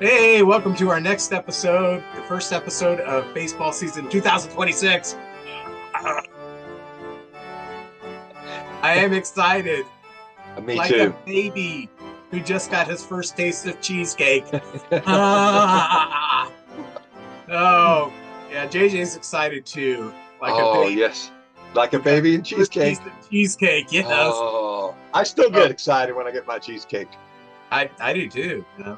Hey, welcome to our next episode, the first episode of baseball season 2026. I am excited, Me like a too. baby who just got his first taste of cheesecake. Ah! Oh, yeah, JJ's excited too, like a Oh, baby yes. Like a who got baby in his first cheesecake. taste of cheesecake. Yes. Oh, I still Oh, get excited when I get my cheesecake. I do too. Oh,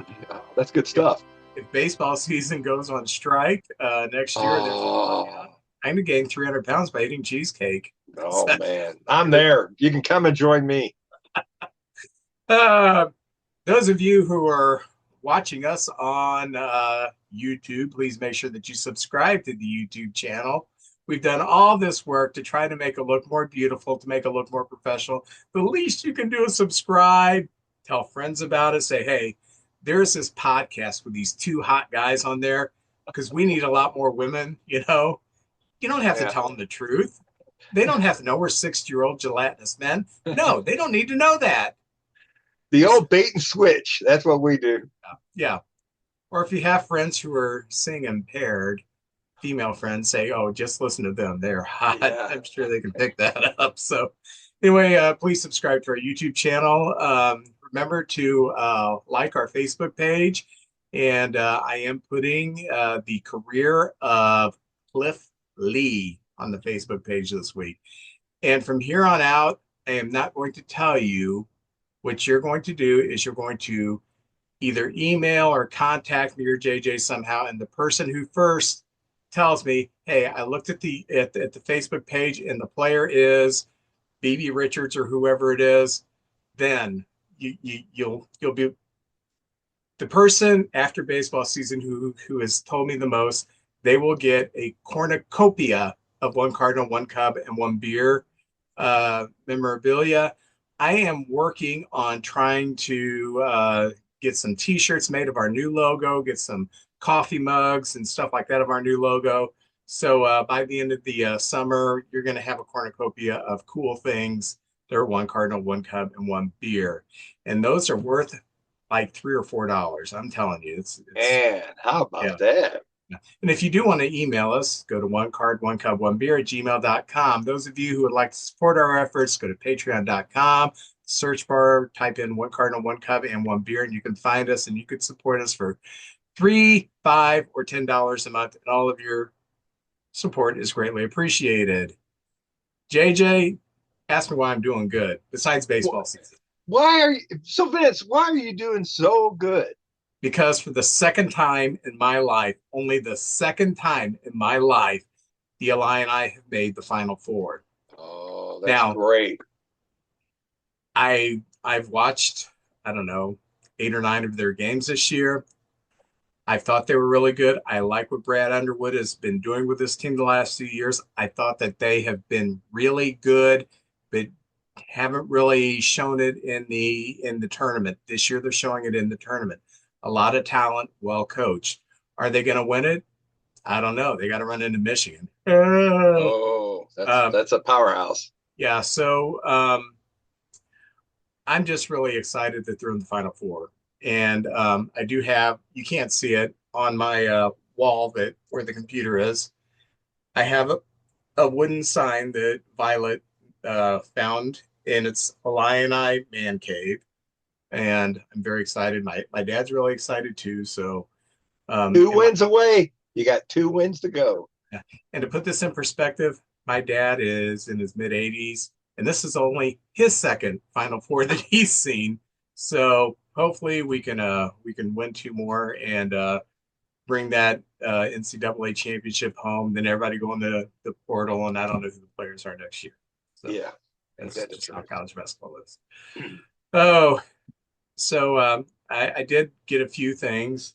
that's good If, stuff. if baseball season goes on strike next year, there's a workout. Oh, I'm to gain 300 pounds by eating cheesecake. oh man. I'm there. You can come and join me. Uh, those of you who are watching us on YouTube, please make sure that you subscribe to the YouTube channel. We've done all this work to try to make it look more beautiful, to make it look more professional. The least you can do is subscribe, tell friends about it, say, hey, there's this podcast with these two hot guys on there because we need a lot more women, you know? You don't have to Yeah. tell them the truth. They don't have to know we're 60-year-old gelatinous men. No, they don't need to know that. The Just, old bait and switch. That's what we do. yeah. Or if you have friends who are seeing impaired, female friends, say, oh, just listen to them. They're hot. Yeah. I'm sure they can pick that up. So, anyway, please subscribe to our YouTube channel. Remember to like our Facebook page. And I am putting the career of Cliff Lee on the Facebook page this week. And from here on out, I am not going to tell you. What you're going to do is you're going to either email or contact me or JJ somehow. And the person who first tells me, hey, I looked at the Facebook page and the player is BB Richards or whoever it is, then you'll be the person after baseball season who has told me the most. They will get a cornucopia of one Cardinal, one Cub, and one beer memorabilia. I am working on trying to get some T-shirts made of our new logo, get some coffee mugs and stuff like that of our new logo. So by the end of the summer, you're going to have a cornucopia of cool things. They're one Cardinal, one Cub, and one beer, and those are worth like $3 or $4. I'm telling you, it's And how yeah. about that? Yeah. And if you do want to email us, go to one card, one cup, one beer at gmail.com. Those of you who would like to support our efforts, go to patreon.com, search bar, type in one cardinal, one cup, and one beer, and you can find us and you can support us for 3, 5, or $10 a month. And all of your support is greatly appreciated. JJ, ask me why I'm doing good, besides baseball season. Why are you so, Vince? Why are you doing so good? Because for the second time in my life, only the second time in my life, the Illini have made the Final Four. Oh, that's Now, great. I've watched, I don't know, 8 or 9 of their games this year. I thought they were really good. I like what Brad Underwood has been doing with this team the last few years. I thought that they have been really good, but haven't really shown it in the tournament. This year they're showing it in the tournament. A lot of talent, well coached. Are they going to win it? I don't know. They got to run into Michigan. Oh, that's Um, that's a powerhouse. yeah, so I'm just really excited that they're in the Final Four. And I do have, you can't see it on my wall that where the computer is. I have a wooden sign that Violet found in its Illini man cave. And I'm very excited. My dad's really excited too. So, Two and my wins away. You got 2 wins to go. yeah. And to put this in perspective, my dad is in his mid 80s, and this is only his second Final Four that he's seen. So hopefully we can win 2 more and bring that NCAA championship home. Then everybody go in the portal, and I don't know who the players are next year. So Yeah, ain't that's that the just how truth? college basketball is. Oh, so I did get a few things,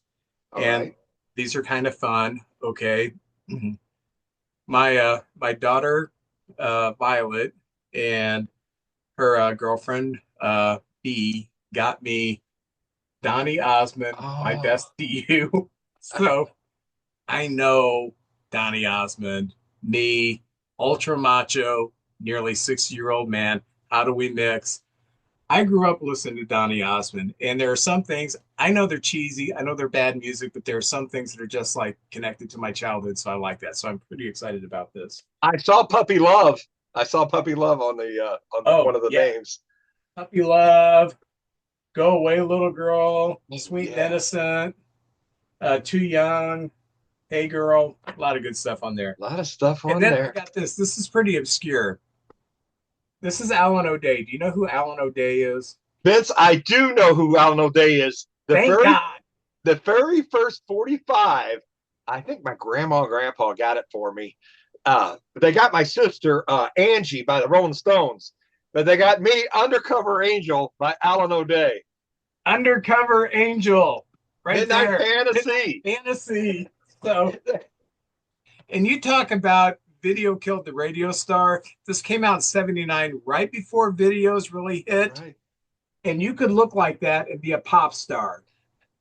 All and right. these are kind of fun. Okay. My daughter Violet and her girlfriend B got me Donnie Osmond, my Oh, best DU. So I know Donnie Osmond, me, ultra macho, nearly 60-year-old man. How do we mix? I grew up listening to Donny Osmond, and there are some things I know they're cheesy, I know they're bad music, but there are some things that are just like connected to my childhood, so I like that. So I'm pretty excited about this. I saw Puppy Love. I saw Puppy Love on one Oh of the yeah, names. Puppy Love, Go Away Little Girl, Oh, Sweet and yeah, Innocent, Too Young, Hey Girl, a lot of good stuff on there. a lot of stuff And on then I there. got this. This is pretty obscure. This is Alan O'Day. Do you know who Alan O'Day is? Vince, I do know who Alan O'Day is. Thank God. The very first 45, I think my grandma and grandpa got it for me. They got my sister, Angie, by the Rolling Stones, but they got me Undercover Angel by Alan O'Day. Undercover Angel, right Midnight there. Fantasy. Fantasy. So, and you talk about video killed the radio star. This came out in 79, right before videos really That's hit. right. And you could look like that and be a pop star.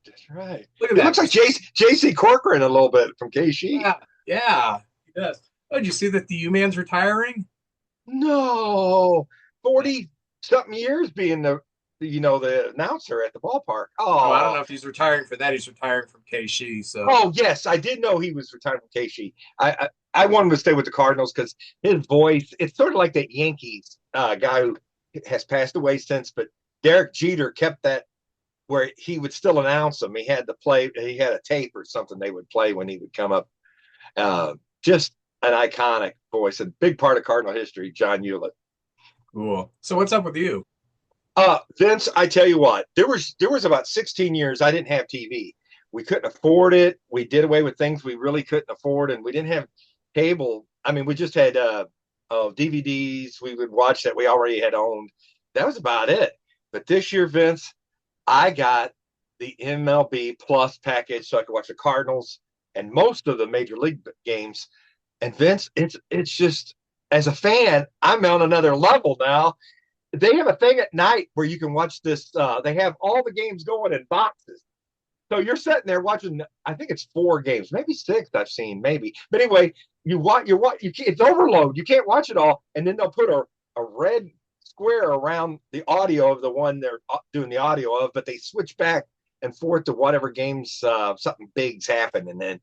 That's right. Look at He looks that. like JC Corcoran a little bit from KC. Yeah. Yeah. Yes. Oh, did you see that the U Man's retiring? No, 40 something years being the announcer at the ballpark. Oh, I don't Oh, know if he's retiring for that. He's retiring from KC. So, oh yes, I did know he was retired from KC. I wanted to stay with the Cardinals because his voice, it's sort of like that Yankees guy who has passed away since, but Derek Jeter kept that where he would still announce them. He had a tape or something they would play when he would come up. Just an iconic voice, a big part of Cardinal history, John Hewlett. cool. So, what's up with you? Vince, I tell you what, there was about 16 years I didn't have TV. We couldn't afford it. We did away with things we really couldn't afford, and we didn't have cable. I mean, we just had DVDs we would watch that we already had owned. That was about it. But this year, Vince, I got the MLB Plus package so I could watch the Cardinals and most of the major league games. And Vince, it's just as a fan, I'm on another level now. They have a thing at night where you can watch this. They have all the games going in boxes. So you're sitting there watching. I think it's 4 games, maybe 6. I've seen maybe, but anyway, it's overload. You can't watch it all, and then they'll put a red square around the audio of the one they're doing the audio of, but they switch back and forth to whatever games something big's happened, and then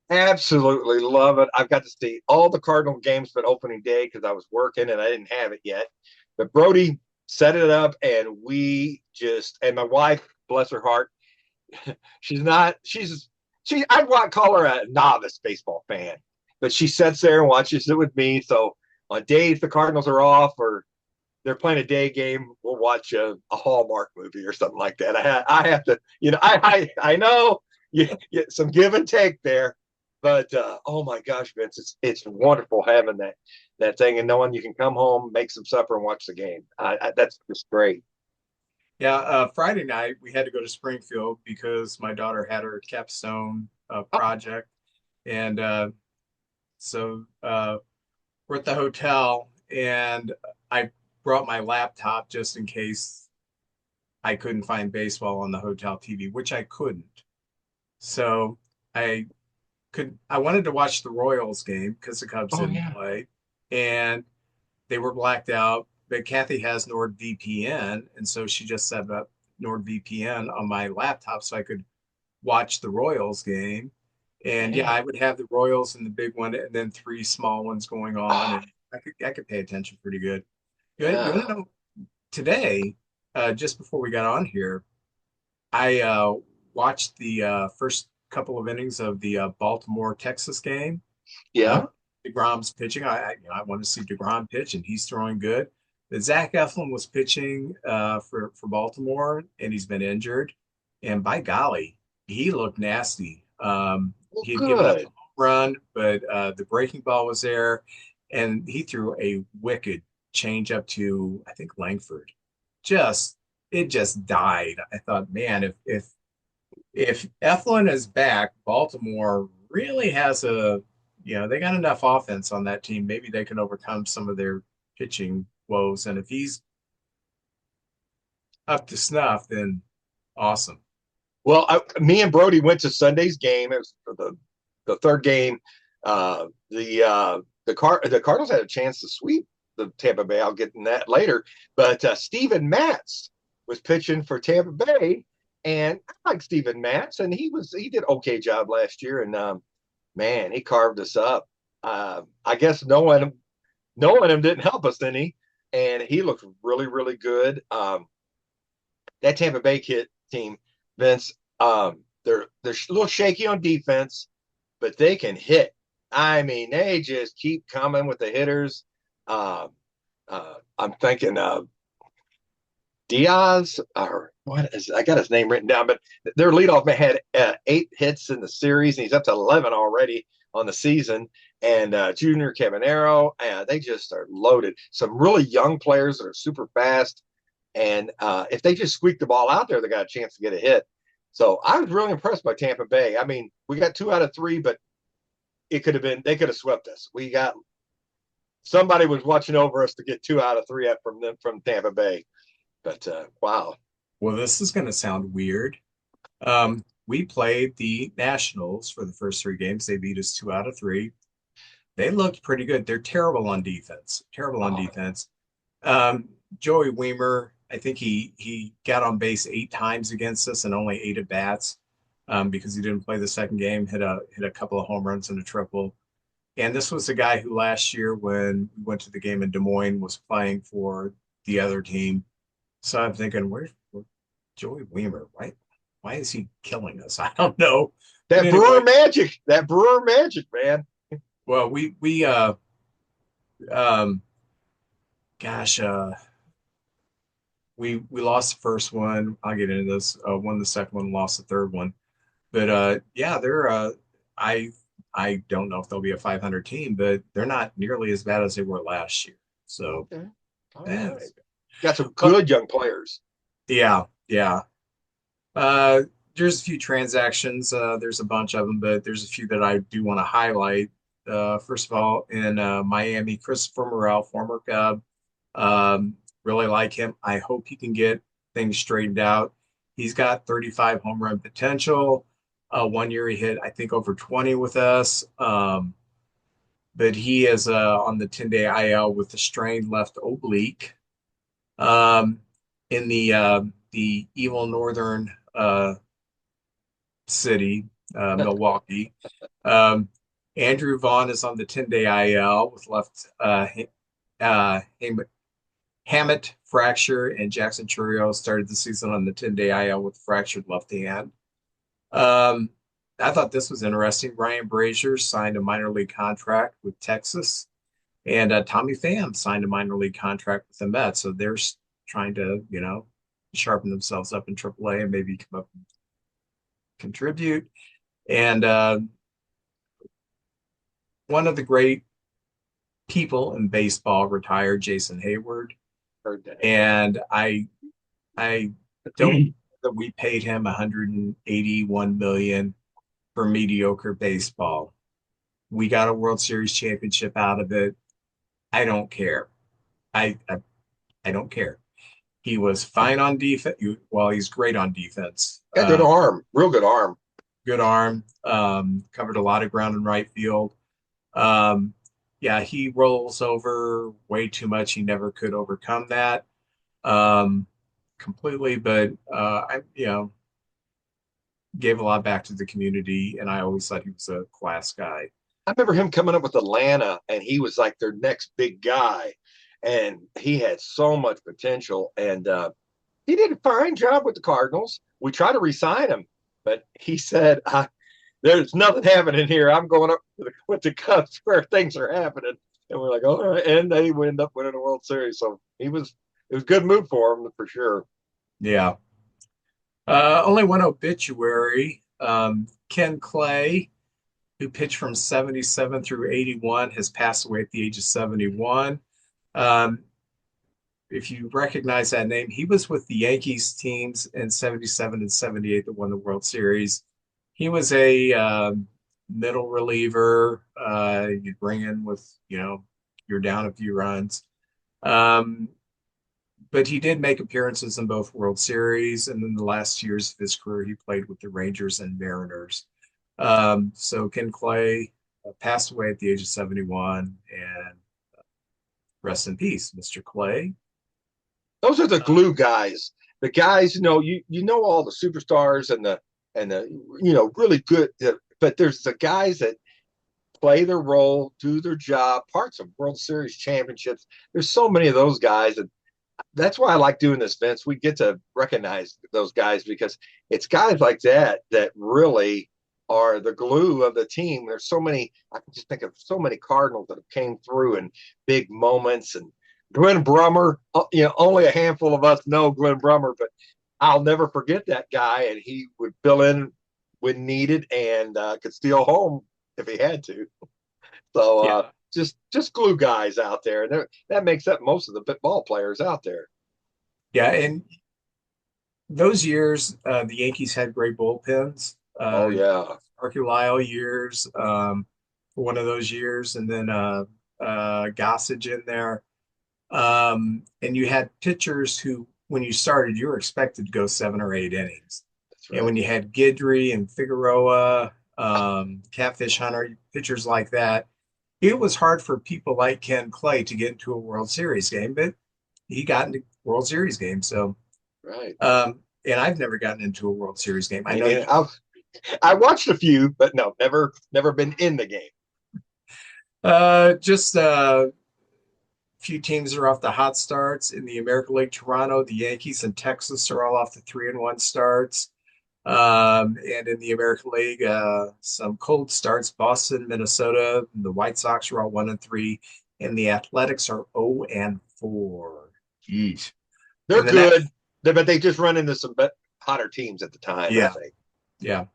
absolutely love it. I've got to see all the Cardinal games but opening day because I was working and I didn't have it yet. But Brody set it up, and and my wife, bless her heart, she's not, I'd want to call her a novice baseball fan, but she sits there and watches it with me. So on days the Cardinals are off or they're playing a day game, we'll watch a Hallmark movie or something like that. I have to, I know you some give and take there, but oh my gosh, Vince, it's wonderful having that thing and knowing you can come home, make some supper, and watch the game. That's just great. Yeah, Friday night we had to go to Springfield because my daughter had her capstone Oh, project, and so we're at the hotel, and I brought my laptop just in case I couldn't find baseball on the hotel TV, which I couldn't. So I I wanted to watch the Royals game because the Cubs oh didn't yeah. play, and they were blacked out. But Kathy has NordVPN, and so she just set up NordVPN on my laptop so I could watch the Royals game. And yeah, Man. I would have the Royals and the big one, and then 3 small ones going on, Oh, and I could pay attention pretty good. You want yeah. to know today? Just before we got on here, I watched the first couple of innings of the Baltimore Texas game. Uh, Yeah. DeGrom's pitching. I want to see DeGrom pitch, and he's throwing good. But Zach Eflin was pitching for Baltimore, and he's been injured. And by golly, he looked nasty. Well, He had given up a good. home run, but the breaking ball was there, and he threw a wicked changeup to I think Langford. Just it just died. I thought, man, if Eflin is back, Baltimore really has they got enough offense on that team. Maybe they can overcome some of their pitching woes. And if he's up to snuff, then awesome. Well, me and Brody went to Sunday's game. It was for the third game. The Cardinals had a chance to sweep. the Tampa Bay. I'll get in that later. But Steven Matz was pitching for Tampa Bay, and I like Steven Matz, and he did okay job last year, and man, he carved us up. I guess knowing him didn't help us any, and he looked really really good. That Tampa Bay kid team, Vince, they're a little shaky on defense, but they can hit. I mean, they just keep coming with the hitters. Uh, I'm thinking Diaz, or what is, I got his name written down, but their leadoff man had 8 hits in the series, and he's up to 11 already on the season. And Junior Cabanero, they just are loaded. Some really young players that are super fast, and if they just squeak the ball out there, they got a chance to get a hit. So I was really impressed by Tampa Bay. I mean, we got 2 out of 3, but it could have been they could have swept us. We got somebody was watching over us to get 2 out of 3 from them from Tampa Bay. But wow, Well, this is going to sound weird. We played the Nationals for the first 3 games. They beat us 2 out of 3. They looked pretty good. They're terrible on defense. Terrible on oh, defense. Joey Weimer, I think he got on base 8 times against us and only 8 at bats, because he didn't play the second game. Hit a couple of home runs and a triple. And this was a guy who last year, when we went to the game in Des Moines, was playing for the other team. So I'm thinking, where's Joey Weimer? Why is he killing us? I don't know. But anyway, That Brewer magic, man. well, we um gosh, we lost the first one. I'll get into this. Won the second one, lost the third one. But yeah, they're I I don't know if they'll be a 500 team, but they're not nearly as bad as they were last year. So, Okay, all eh, right. Got some well, good young players. yeah, yeah. Uh, there's a few transactions. There's a bunch of them, but there's a few that I do want to highlight. First of all, in Miami, Christopher Morel, former Cub, really like him. I hope he can get things straightened out. He's got 35 home run potential. One year he hit, I think, over 20 with us. But he is on the 10-day IL with a strained left oblique. Um, in the evil northern city, Milwaukee. Um, Andrew Vaughn is on the 10-day IL with left uh, hamate fracture, and Jackson Churio started the season on the 10-day IL with fractured left hand. Um, I thought this was interesting. Ryan Brazier signed a minor league contract with Texas, and Tommy Pham signed a minor league contract with the Mets. So they're trying to, sharpen themselves up in AAA and maybe come up and contribute. And one of the great people in baseball retired, Jason Hayward, Heard that. and I don't that we paid him 181 million for mediocre baseball. We got a World Series championship out of it. I don't care. I don't care. He was fine on defense. Well, he's great on defense. Got good arm, real good arm. Good arm. Covered a lot of ground in right field. Um, yeah, he rolls over way too much. He never could overcome that um, completely, but gave a lot back to the community, and I always thought he was a class guy. I remember him coming up with Atlanta, and he was like their next big guy, and he had so much potential. And he did a fine job with the Cardinals. We tried to re-sign him, but he said, "There's nothing happening here. I'm going up with the Cubs where things are happening." And we're like, "All right," and they end up winning the World Series. So it was a good move for him for sure. Yeah. Only one obituary. Ken Clay, who pitched from 77 through 81, has passed away at the age of 71. Um, if you recognize that name, he was with the Yankees teams in 77 and 78 that won the World Series. He was a middle reliever. You'd bring in with, you're down a few runs. Um, but he did make appearances in both World Series, and in the last years of his career, he played with the Rangers and Mariners. So Ken Clay passed away at the age of 71, and Rest in peace, Mr. Clay. Those are the Uh, glue guys. The guys, you know all the superstars and the really good, but there's the guys that play their role, do their job, parts of World Series championships. There's so many of those guys, and that's why I like doing this, Vince. We get to recognize those guys because it's guys like that that really are the glue of the team. There's so many. I can just think of so many Cardinals that have came through in big moments. And Glenn Brummer, only a handful of us know Glenn Brummer, but I'll never forget that guy. And he would fill in when needed and could steal home if he had to. So yeah, just glue guys out there, and that makes up most of the ball players out there. yeah, and those years, the Yankees had great bullpens. Oh yeah, Archie Lyle years, for one of those years, and then Gossage in there. And you had pitchers who, when you started, you were expected to go 7 or 8 innings. that's And when right. you had Guidry and Figueroa, Catfish Hunter, pitchers like that, it was hard for people like Ken Clay to get into a World Series game, but he got into World Series games. So, Right. and I've never gotten into a World Series game. I Me know neither. you, I watched a few, but no, never been in the game. just few teams are off the hot starts in the American League. Toronto, the Yankees, and Texas are all off the 3-1 starts. And in the American League, some cold starts. Boston, Minnesota, the White Sox are all 1-3, and the Athletics are 0-4. Yeesh. They're And the net, good, but they just run into some hotter teams at the time. I yeah, think. yeah.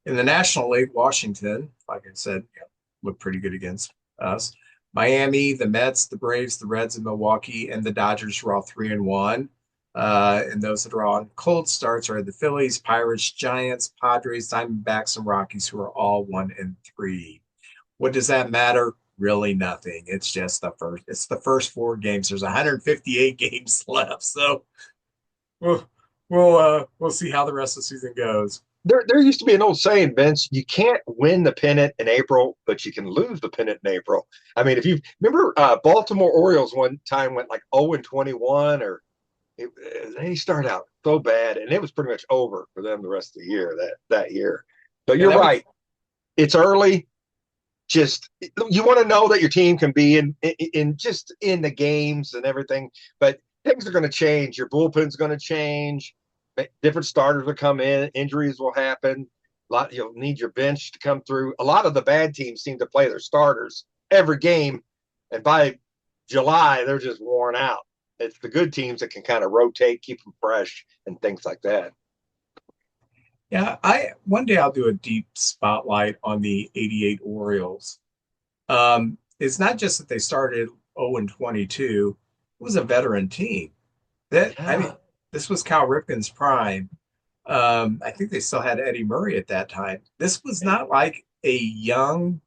In the National League, Washington, like I said, yeah, looked pretty good against us. Miami, the Mets, the Braves, the Reds, and Milwaukee, and the Dodgers were all 3-1. And those that are on cold starts are the Phillies, Pirates, Giants, Padres, Diamondbacks, and Rockies, who are all 1-3. What does that matter? Really nothing. It's just the first. It's the first 4 games. There's 158 games left, so we'll we'll see how the rest of the season goes. There used to be an old saying, Vince, you can't win the pennant in April, but you can lose the pennant in April. I mean, if you remember, Baltimore Orioles one time went like 0-21, or they started out so bad, and it was pretty much over for them the rest of the year that year. But Yeah, you're that was right. It's early. Just you want to know that your team can be in just in the games and everything, but things are going to change. Your bullpen's going to change. Different starters will come in. Injuries will happen. You'll need your bench to come through. A lot of the bad teams seem to play their starters every game, and by July they're just worn out. It's the good teams that can kind of rotate, keep them fresh, and things like that. Yeah, I one day I'll do a deep spotlight on the 88 Orioles. It's not just that they started 0-22, it was a veteran team. That I mean, Yeah, this was Cal Ripken's prime. I think they still had Eddie Murray at that time. This was right. not like a young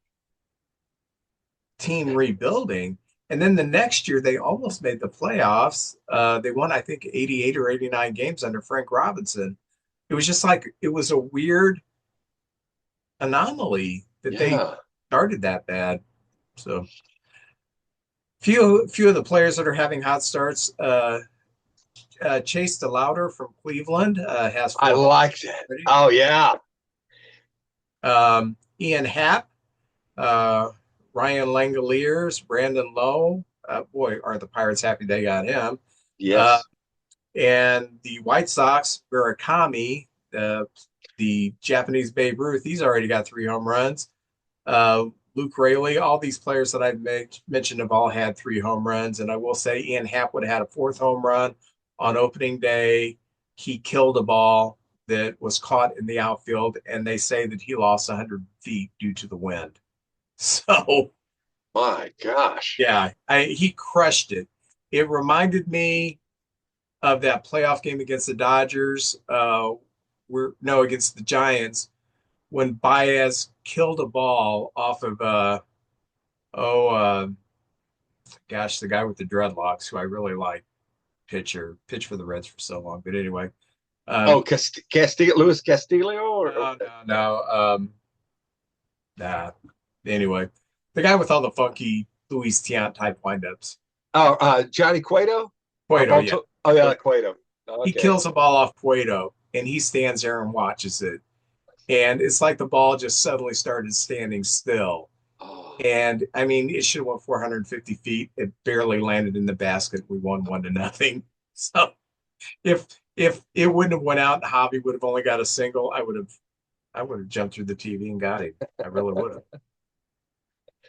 team rebuilding. And then the next year, they almost made the playoffs. They won, I think, 88 or 89 games under Frank Robinson. It was just like it was a weird anomaly that they Yeah, started that bad. So few of the players that are having hot starts. Chase DeLauder from Cleveland has I 4 home like that. already. Oh yeah, Ian Happ, uh, Ryan Langoliers, Brandon Lowe. Boy, are the Pirates happy they got him. Uh, yes, and the White Sox, Murakami, the Japanese Babe Ruth, he's already got 3 home runs. Luke Rayleigh, all these players that I've mentioned have all had 3 home runs. And I will say Ian Happ would have had a fourth home run on opening day. He killed a ball that was caught in the outfield, and they say that he lost 100 feet due to the wind. So, my gosh. yeah, he crushed it. It reminded me of that playoff game against the Dodgers, against the Giants, when Baez killed a ball off of oh gosh, the guy with the dreadlocks who I really like, pitched for the Reds for so long. But anyway, Oh, um, Castillo, Luis Castillo, or no, no, no, nah. Anyway, the guy with all the funky Luis Tiant type windups. Oh, Johnny Cueto or Cueto, yeah. Oh yeah, Cueto. Cueto. He Okay. kills a ball off Cueto, and he stands there and watches it. And it's like the ball just suddenly started standing still. Oh, And I mean, it should have went 450 feet. It barely landed in the basket. We won 1-0. So if it wouldn't have went out and Hobby would have only got a single, I would have jumped through the TV and got him. I really would have.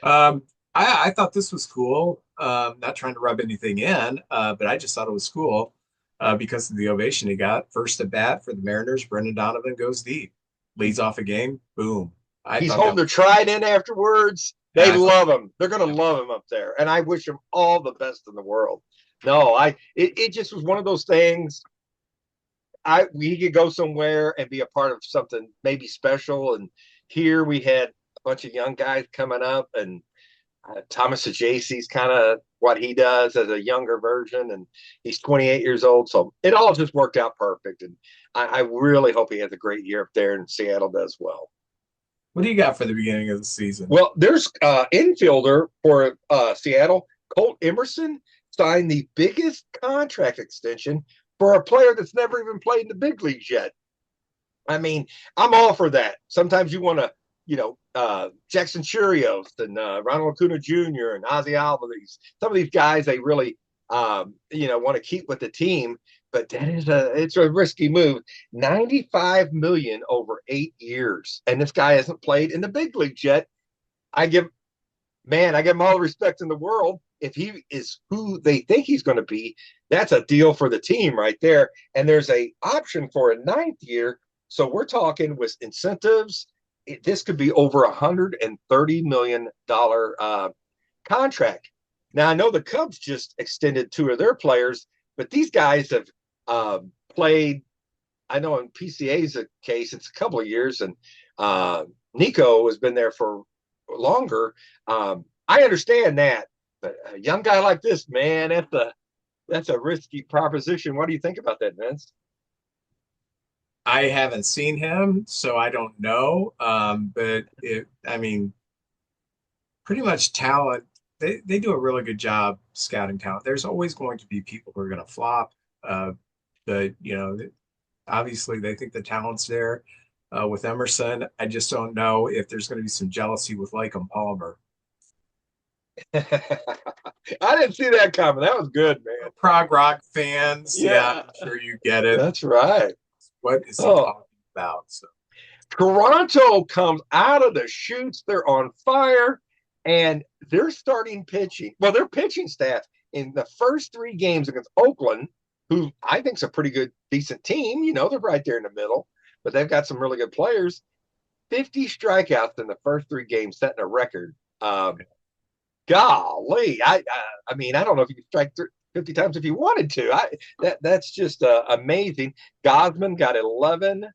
Um, I thought this was cool. Not trying to rub anything in, but I just thought it was cool because of the ovation he got. First at bat for the Mariners, Brendan Donovan goes deep, leads off a game, boom. I he's thought that holding was, their trident afterwards. They I thought, love him. They're going to yep. love him up there, and I wish him all the best in the world. No, it just was one of those things. We could go somewhere and be a part of something maybe special, and here we had a bunch of young guys coming up, and Thomas Ajayce's kind of what he does as a younger version, and he's 28 years old. So it all just worked out perfect, and I really hope he has a great year up there, and Seattle does well. What do you got for the beginning of the season? Well, there's infielder for Seattle, Colt Emerson signed the biggest contract extension for a player that's never even played in the big leagues yet. I mean, I'm all for that. Sometimes you want to, Jackson Churios and Ronald Acuna Jr. and Ozzy Alvarez. Some of these guys they really, want to keep with the team, but it's a risky move. 95 million over 8 years, and this guy hasn't played in the big leagues yet. I give I give him all the respect in the world. If he is who they think he's going to be, that's a deal for the team right there. And there's a option for a ninth year. So we're talking with incentives. This could be over $130 million contract. Now I know the Cubs just extended two of their players, but these guys have played. I know in PCA's case, it's a couple of years, and Nico has been there for longer. I understand that, but a young guy like this, man, that's a risky proposition. What do you think about that, Vince? I haven't seen him, so I don't know. I mean, pretty much talent. They do a really good job scouting talent. There's always going to be people who are going to flop, uh, but obviously they think the talent's there. With Emerson, I just don't know if there's going to be some jealousy with Lakem Palmer. I didn't see that coming. That was good, man. Prog rock fans, yeah, Yeah, I'm sure you get it. that's right. What is he Oh, talking about? So Toronto comes out of the chutes. They're on fire, and they're starting pitching. Well, their pitching staff in the first three games against Oakland, who I think is a pretty good, decent team. They're right there in the middle, but they've got some really good players. 50 strikeouts in the first three games, setting a record. Golly, I mean, I don't know if you could strike 50 times if you wanted to. That's just amazing. Gosman got 11,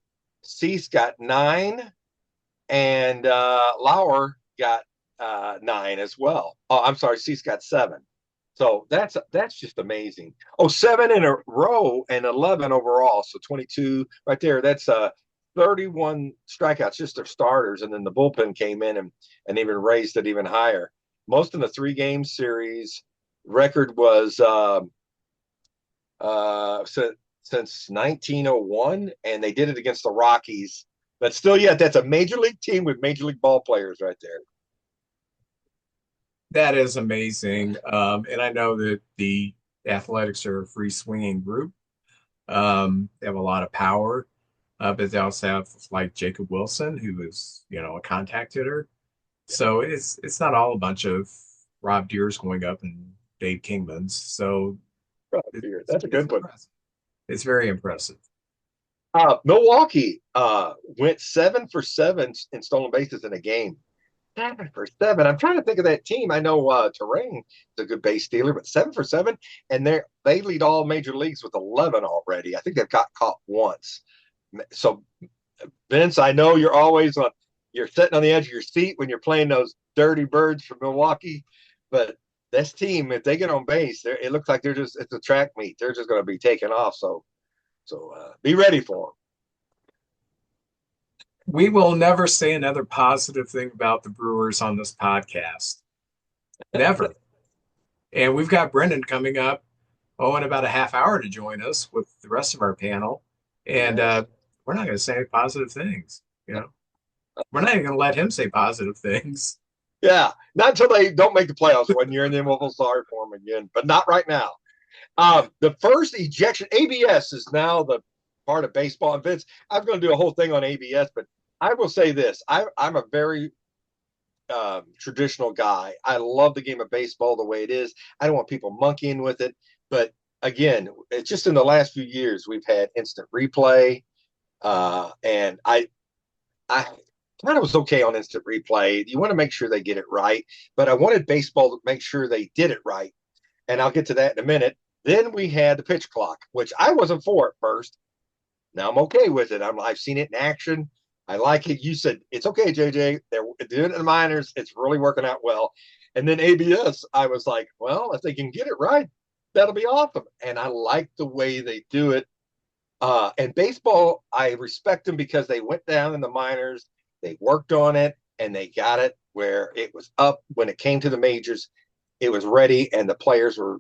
Cease got 9, and Lauer got 9 as well. Oh, I'm sorry, Cease got 7. So that's just amazing. Oh, 7 in a row and 11 overall. So 22 right there. That's 31 strikeouts, just their starters. And then the bullpen came in and even raised it even higher. Most in the 3 game series record was since 1901, and they did it against the Rockies. But still, yet that's a major league team with major league ball players right there. that is amazing. And I know that the Athletics are a free swinging group. They have a lot of power, but they also have like Jacob Wilson, who is, a contact hitter. So it's not all a bunch of Rob Deers going up and Dave Kingmans. So That's a it's good one. impressive. It's very impressive. Milwaukee went 7 for 7 in stolen bases in a game. 7 for 7. I'm trying to think of that team. I know Terrain is a good base stealer, but 7 for 7, and they lead all major leagues with 11 already. I think they've got caught once. So, Vince, I know you're sitting on the edge of your seat when you're playing those dirty birds from Milwaukee, but this team, if they get on base, it looks like it's a track meet. They're just going to be taking off. So be ready for We will never say another positive thing about the Brewers on this podcast. them. Never. And we've got Brendan coming up, in about a half hour to join us with the rest of our panel. And Yes. we're not going to say positive things, you know. We're not even going to let him say positive things. Yeah. Not until they don't make the playoffs 1 year, and then we'll feel sorry for them again. But not right now. The first ejection, ABS is now the part of baseball. And Vince, I was going to do a whole thing on ABS, but I will say this: I'm a very traditional guy. I love the game of baseball the way it is. I don't want people monkeying with it. But again, it's just in the last few years we've had instant replay, and I kind of was okay on instant replay. You want to make sure they get it right, but I wanted baseball to make sure they did it right, and I'll get to that in a minute. Then we had the pitch clock, which I wasn't for at first. Now I'm okay with it. I've seen it in action. I like it. You said it's okay, JJ. They're doing it in the minors. It's really working out well. And then ABS, I was like, well, if they can get it right, that'll be awesome. And I like the way they do it. And baseball, I respect them because they went down in the minors, they worked on it, and they got it where it was up when it came to the majors. It was ready, and the players were,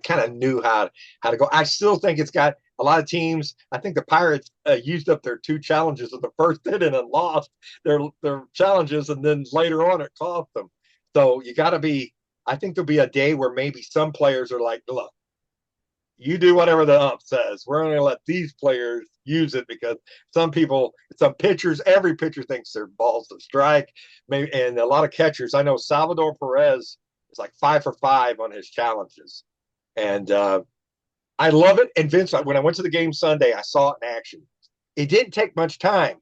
kind of knew how to go. I still think it's got a lot of teams. I think the Pirates used up their two challenges in the first inning and lost their challenges, and then later on it cost them. So you got to be. I think there'll be a day where maybe some players are like, look, you do whatever the ump says. We're going to let these players use it because some pitchers, every pitcher thinks their ball's a strike. Maybe, and a lot of catchers. I know Salvador Perez is like 5 for 5 on his challenges, and I love it. And Vince, when I went to the game Sunday, I saw it in action. It didn't take much time.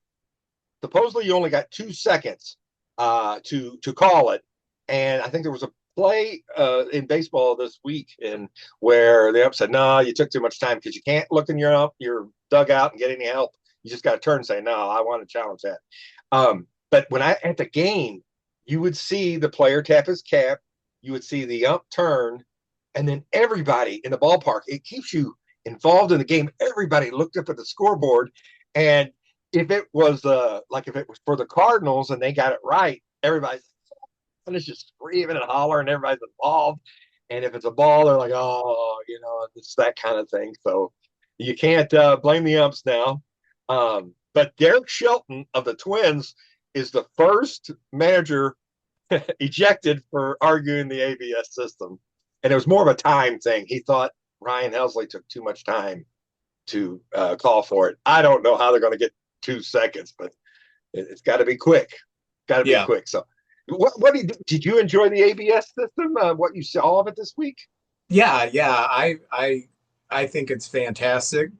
Supposedly, you only got 2 seconds to call it, and I think there was a play in baseball this week and where the ump said, "No, you took too much time because you can't look in your dugout and get any help. You just got to turn and say, no, I want to challenge that." But when I at the game, you would see the player tap his cap, you would see the ump turn, and then everybody in the ballpark. It keeps you involved in the game. Everybody looked up at the scoreboard, and if it was if it was for the Cardinals and they got it right, everybody's and it's just screaming and hollering, and everybody's involved. And if it's a ball, they're like, oh, it's that kind of thing. So you can't blame the umps now. But Derek Shelton of the Twins is the first manager ejected for arguing the ABS system. And it was more of a time thing. He thought Ryan Helsley took too much time to call for it. I don't know how they're going to get 2 seconds, but it's got to be quick. Got to be Yeah. quick. So what did you enjoy the ABS system? What you saw of it this week? Yeah. I think it's fantastic.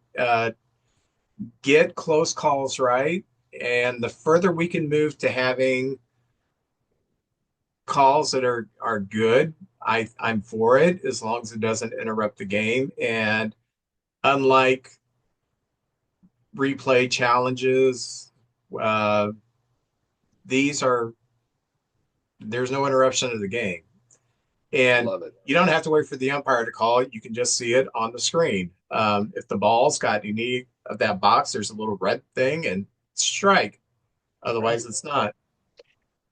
Get close calls right. And the further we can move to having calls that are good, I'm for it as long as it doesn't interrupt the game. And unlike replay challenges, uh, these are there's no interruption of the game. And Love it. you don't have to wait for the umpire to call it. You can just see it on the screen. If the ball's got any of that box, there's a little red thing and strike. Right. Otherwise, it's not.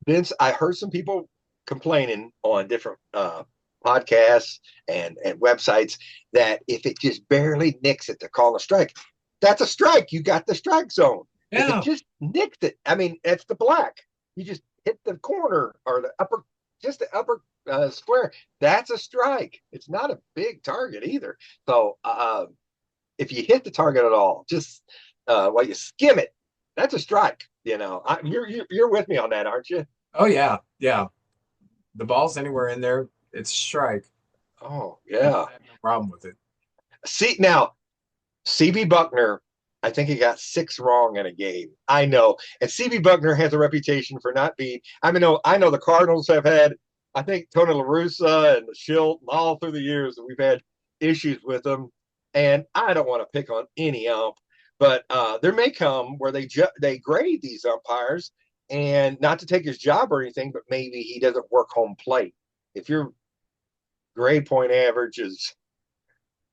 Vince, I heard some people complaining on different podcasts and websites that if it just barely nicks it, to call a strike. That's a strike. You got the strike zone. If it Yeah. just nicks it, I mean, it's the black. You just hit the corner or just the upper square. That's a strike. It's not a big target either. So if you hit the target at all, just while you skim it, that's a strike. You're with me on that, aren't you? Oh, yeah. Yeah. The ball's anywhere in there, it's strike. Oh I yeah. have no problem with it. See now, CB Buckner, I think he got 6 wrong in a game. I know, and CB Buckner has a reputation for not being. I know the Cardinals have had. I think Tony La Russa and the Schilt and all through the years that we've had issues with them, and I don't want to pick on any ump, but there may come where they grade these umpires, and not to take his job or anything, but maybe he doesn't work home plate. If your grade point average is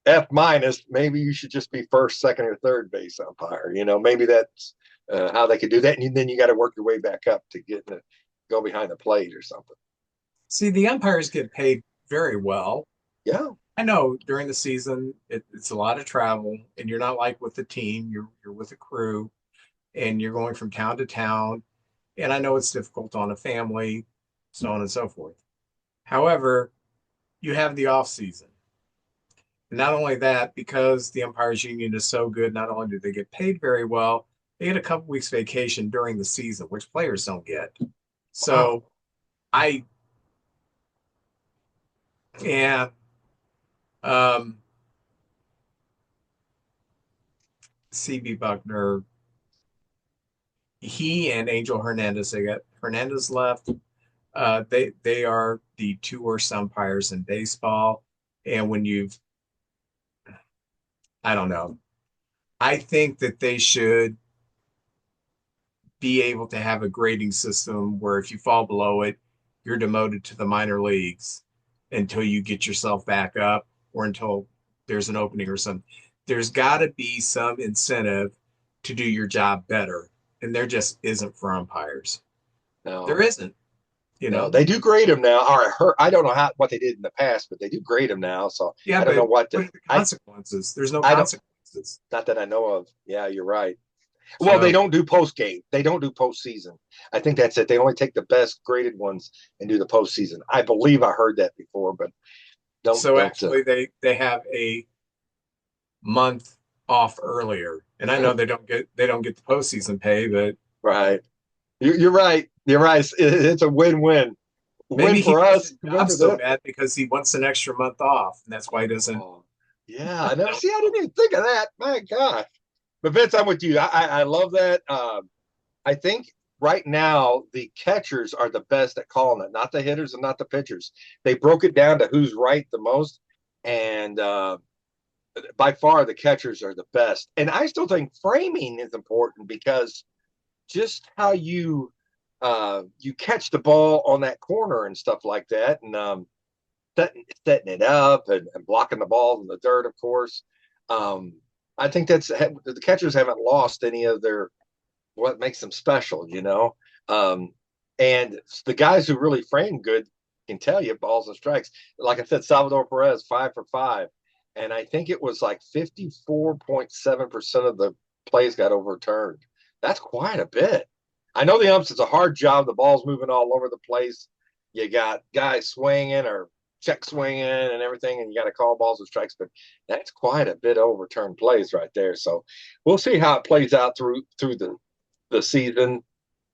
F minus, maybe you should just be first, second, or third base umpire. Maybe that's how they could do that, and then you got to work your way back up to go behind the plate or something. See, the umpires get paid very well. Yeah. I know during the season it's a lot of travel, and you're not like with the team. You're with a crew, and you're going from town to town. And I know it's difficult on a family, so on and so forth. However, you have the off season. And not only that, because the umpires union is so good, not only do they get paid very well, they get a couple weeks vacation during the season, which players don't get. Wow. So I, yeah, um, CB Buckner, he and Angel Hernandez, they got Hernandez left. They are the two worst umpires in baseball. And when you've, I don't know, I think that they should be able to have a grading system where if you fall below it, you're demoted to the minor leagues until you get yourself back up or until there's an opening or something. There's got to be some incentive to do your job better. And there just isn't for umpires. There No, isn't, you no, know? they do grade them now. Or I don't know what they did in the past, but they do grade them now. So Yeah, I don't know but what what to, are the consequences? There's no I don't, consequences. not that I know of. Yeah, you're right. Well, they So, don't do post game. They don't do postseason. I think that's it. They only take the best graded ones and do the postseason. I believe I heard that before, but don't so don't. actually they have a month off earlier. And I know they don't get the postseason pay, but Right. You're right. You're right. It's a win-win. Win maybe he for wants us, his win job for so them. bad because he wants an extra month off, and that's why he doesn't. Oh, yeah. No, No. see, I didn't even think of that. My gosh. But Vince, I'm with you. I love that. I think right now the catchers are the best at calling it, not the hitters and not the pitchers. They broke it down to who's right the most, and by far the catchers are the best. And I still think framing is important because just how you catch the ball on that corner and stuff like that, and setting it up and blocking the balls in the dirt, of course. Um, I think that's the catchers haven't lost any of their what makes them special, you know. Um, and the guys who really frame good can tell you balls and strikes. Like I said, Salvador Perez 5 for 5, and I think it was like 54.7% of the plays got overturned. That's quite a bit. I know the umps is a hard job. The ball's moving all over the place. You got guys swinging or check swinging and everything, and you got to call balls and strikes. But that's quite a bit of overturned plays right there. So we'll see how it plays out through the season.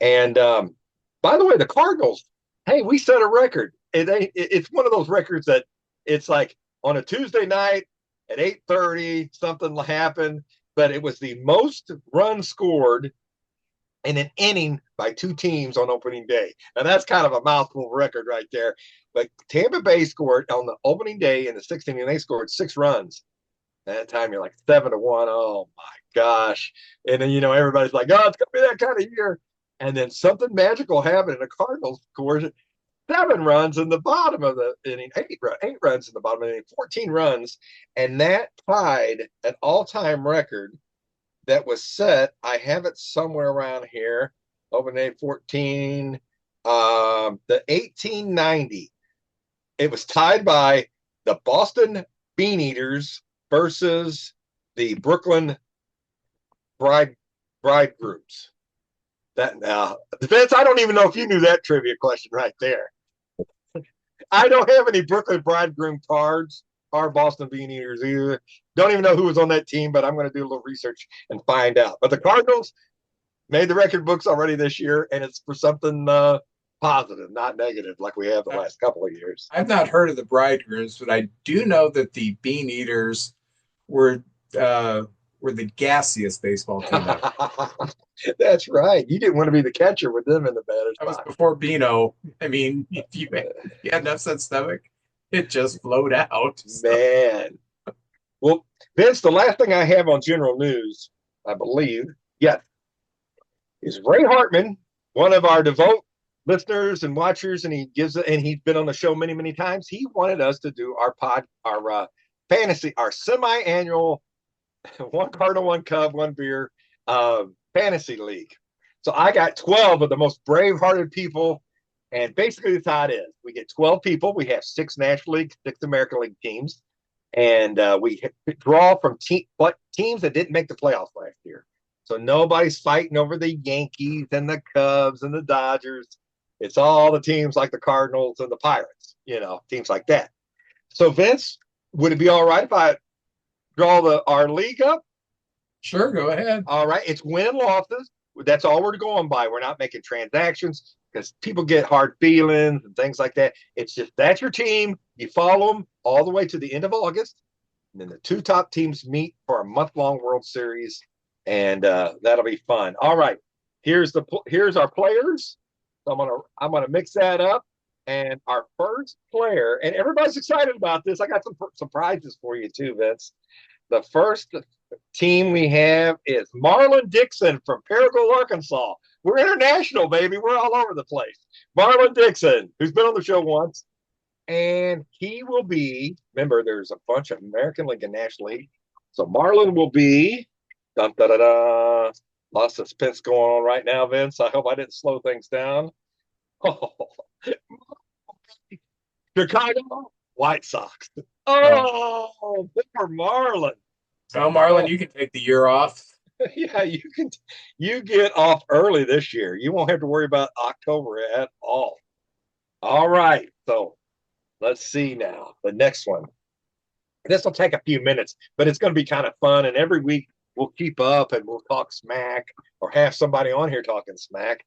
And by the way, the Cardinals, hey, we set a record. It's one of those records that it's like on a Tuesday night at 8:30 something happened, but it was the most runs scored in an inning by two teams on opening day. Now that's kind of a mouthful record right there. But Tampa Bay scored on the opening day in the 16th inning. They scored 6 runs. At that time, you're like 7-1. Oh my gosh! And then everybody's like, "Oh, it's gonna be that kind of year." And then something magical happened, and the Cardinals scored 7 runs in the bottom of the inning, eight runs in the bottom of the inning, 14 runs, and that tied an all-time record that was set. I have it somewhere around here. Open day 14, the 1890. It was tied by the Boston Bean Eaters versus the Brooklyn bride bridegrooms. That now, Vince, I don't even know if you knew that trivia question right there. I don't have any Brooklyn bridegroom cards or Boston Bean Eaters either. Don't even know who was on that team, but I'm going to do a little research and find out. But the Cardinals made the record books already this year, and it's for something positive, not negative, like we have the last couple of years. I've not heard of the bridegrooms, but I do know that the Bean Eaters were uh, were the gassiest baseball team ever. That's right. You didn't want to be the catcher with them in the batter's That was box. before Beano. I mean, if you had enough that stomach, it just flowed out. So, Man. Well, Vince, the last thing I have on general news, I believe, yeah, is Ray Hartman, one of our devout listeners and watchers, and he's been on the show many, many times. He wanted us to do our fantasy, our semi-annual one Cardinal, one Cub, one beer fantasy league. So I got 12 of the most brave-hearted people And basically, that's how it is. We get 12 people. We have six National League, six American League teams, and we draw from teams that didn't make the playoffs last year. So nobody's fighting over the Yankees and the Cubs and the Dodgers. It's all the teams like the Cardinals and the Pirates, teams like that. So Vince, would it be all right if I draw our league up? Sure, go ahead. All right, it's win losses. That's all we're going by. We're not making transactions because people get hard feelings and things like that. It's just that's your team. You follow them all the way to the end of August, and then the two top teams meet for a month-long World Series, and that'll be fun. All right, here's our players. So I'm gonna mix that up, and our first player, and everybody's excited about this. I got some surprises for you too, Vince. The first team we have is Marlon Dixon from Paragould, Arkansas. We're international, baby. We're all over the place. Marlon Dixon, who's been on the show once, and he will be. Remember, there's a bunch of American League and National League, so Marlon will be. Dun, da, da, da. A lot of suspense going on right now, Vince. I hope I didn't slow things down. Oh, Chicago White Sox. Oh, Oh, poor Marlon. well, Marlon, Oh, you can take the year off. yeah, you get off early this year. You won't have to worry about October at all. All right. So let's see now. The next one. This will take a few minutes, but it's going to be kind of fun. And every week we'll keep up and we'll talk smack or have somebody on here talking smack.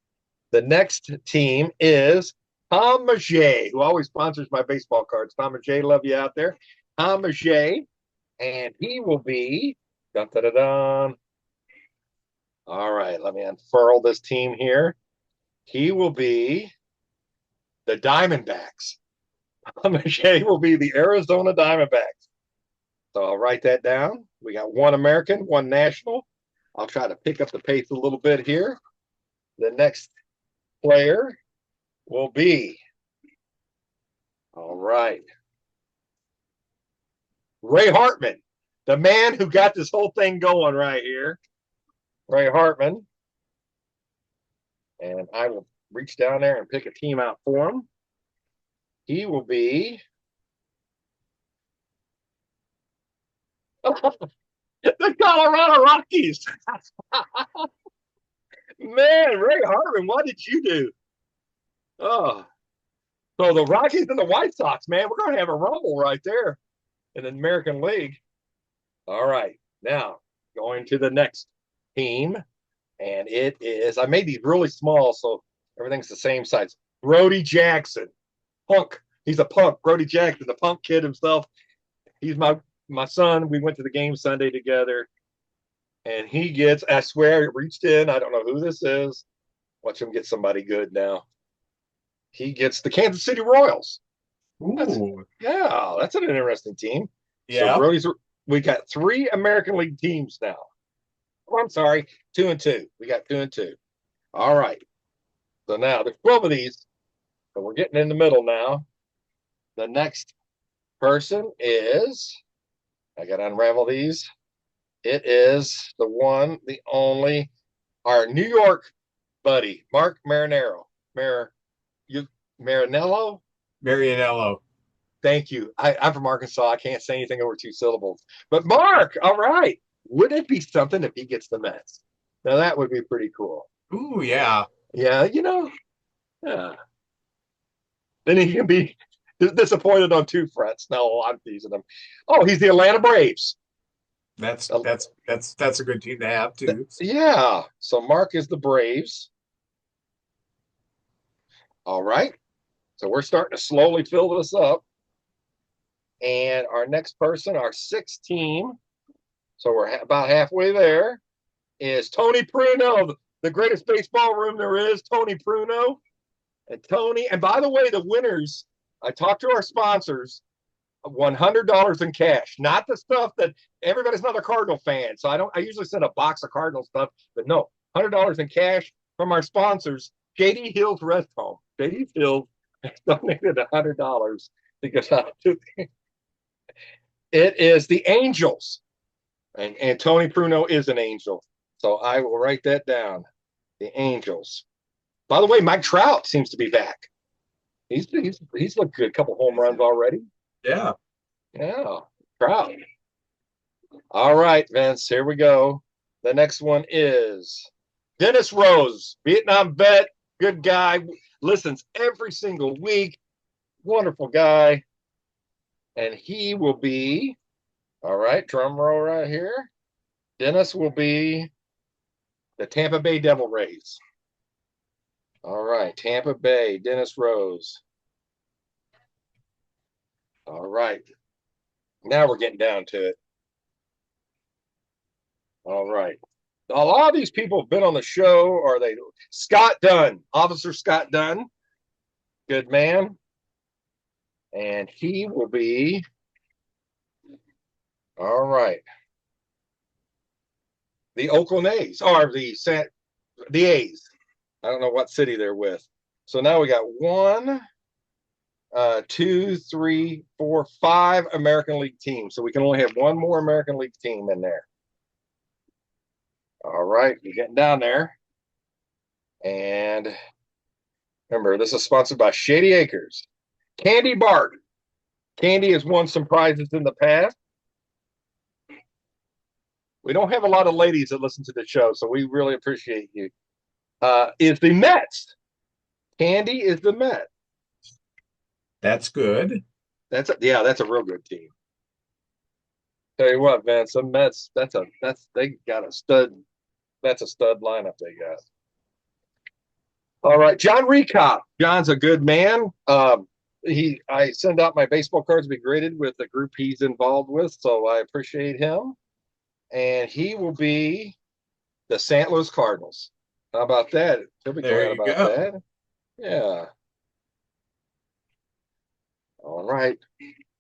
The next team is Tom Maget, who always sponsors my baseball cards. Tom Maget, love you out there. Tom Maget, and he will be. Dun, dun, dun, dun. All right, let me unfurl this team here. He will be the Diamondbacks. Maget will be the Arizona Diamondbacks. So I'll write that down. We got one American, one national. I'll try to pick up the pace a little bit here. The next player will be, all right, Ray Hartman, the man who got this whole thing going right here. Ray Hartman. And I will reach down there and pick a team out for him. He will be the Colorado Rockies. Man, Ray Hartman, what did you do? Oh, so the Rockies and the White Sox, man, we're going to have a rumble right there in the American League. All right, now going to the next team, and it is, I made these really small, so everything's the same size. Brody Jackson, punk. He's a punk. Brody Jackson, the punk kid himself. He's my son. We went to the game Sunday together, and he gets, I swear, I reached in. I don't know who this is. Watch him get somebody good now. He gets the Kansas City Royals. Ooh, That's an interesting team. So yeah. we got three American League teams now. Oh, I'm sorry, 2-2. We got 2-2. All right. So now there's 12 of these. So we're getting in the middle now. The next person is, I got to unravel these. It is the one, the only, our New York buddy, Mark Marinero. Marinello? Marianello. Thank you. I'm from Arkansas. I can't say anything over two syllables. But Mark, all right. Wouldn't it be something if he gets the Mets? Now that would be pretty cool. Ooh, yeah. Yeah, yeah. Then he can be disappointed on two fronts. No, I'm teasing him. Oh, he's the Atlanta Braves. That's Uh, that's that's a good team to have too. yeah. So Mark is the Braves. All right. So we're starting to slowly fill this up. And our next person, our sixth team, so we're about halfway there, is Tony Pruno, the greatest baseball room there is, Tony Pruno. And Tony, and by the way, the winners, I talked to our sponsors, $100 in cash, not the stuff that everybody's not a Cardinal fan. So I usually send a box of Cardinal stuff, but no, $100 in cash from our sponsors, JD Hills Rest Home. JD Hills donated $100 because it is the Angels. And Tony Pruno is an angel. So I will write that down. The Angels. By the way, Mike Trout seems to be back. He's looked good. A couple home runs already. Yeah. Yeah, proud. All right, Vince. Here we go. The next one is Dennis Rose, Vietnam vet, good guy, listens every single week. Wonderful guy, and he will be all right. Drum roll right here. Dennis will be the Tampa Bay Devil Rays. All right, Tampa Bay, Dennis Rose. All right, now we're getting down to it. All right. A lot of these people have been on the show. Are they? Scott Dunn, Officer Scott Dunn, good man. And he will be, all right, the Oakland A's, or the A's. I don't know what city they're with. So now we got one, two, three, four, five American League teams. So we can only have one more American League team in there. All right, we're getting down there. And remember, this is sponsored by Shady Acres. Candy Bart. Candy has won some prizes in the past. We don't have a lot of ladies that listen to the show, so we really appreciate you. Is the Mets. Candy is the Mets. That's good. That's a real good team. Tell you what, man, some Mets. They got a stud. That's a stud lineup they got. All right, John Recop. John's a good man. I send out my baseball cards to be graded with the group he's involved with, so I appreciate him. And he will be the St. Louis Cardinals. How about that? He'll be There glad you about go. that. Yeah. All right.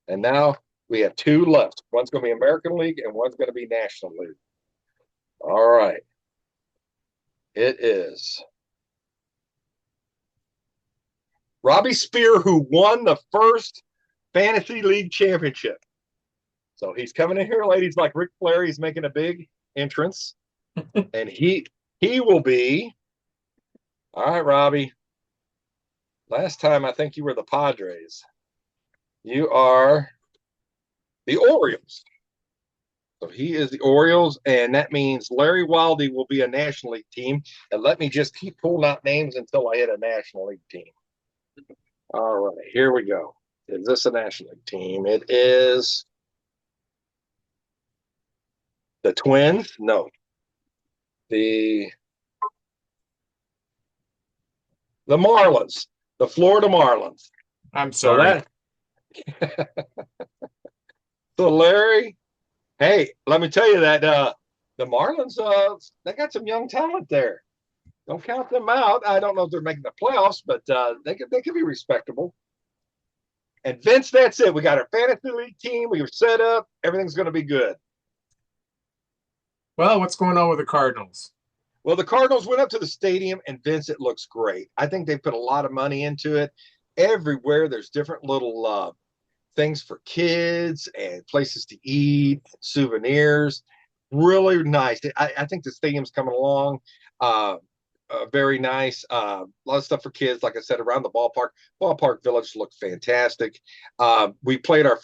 And now we have two left. One's going to be American League and one's going to be National League. All right. It is Robbie Spear, who won the first Fantasy League championship. So he's coming in here, ladies, like Ric Flair. He's making a big entrance. And he will be. All right, Robbie. Last time I think you were the Padres. You are the Orioles. So he is the Orioles, and that means Larry Wildy will be a National League team. And let me just keep pulling out names until I hit a National League team. All right, here we go. Is this a National League team? It is the Twins. No, the Marlins, the Florida Marlins. I'm So sorry. that so Larry. Hey, let me tell you that the Marlins they got some young talent there. Don't count them out. I don't know if they're making the playoffs, but they could be respectable. And Vince, that's it. We got our fantasy league team. We are set up. Everything's going to be good. Well, what's going on with the Cardinals? Well, the Cardinals went up to the stadium, and Vince, it looks great. I think they put a lot of money into it. Everywhere, there's different little things for kids and places to eat, souvenirs. Really nice. I think the stadium's coming along. Uh, very nice. A lot of stuff for kids, like I said, around the ballpark. Ballpark Village looked fantastic. We played our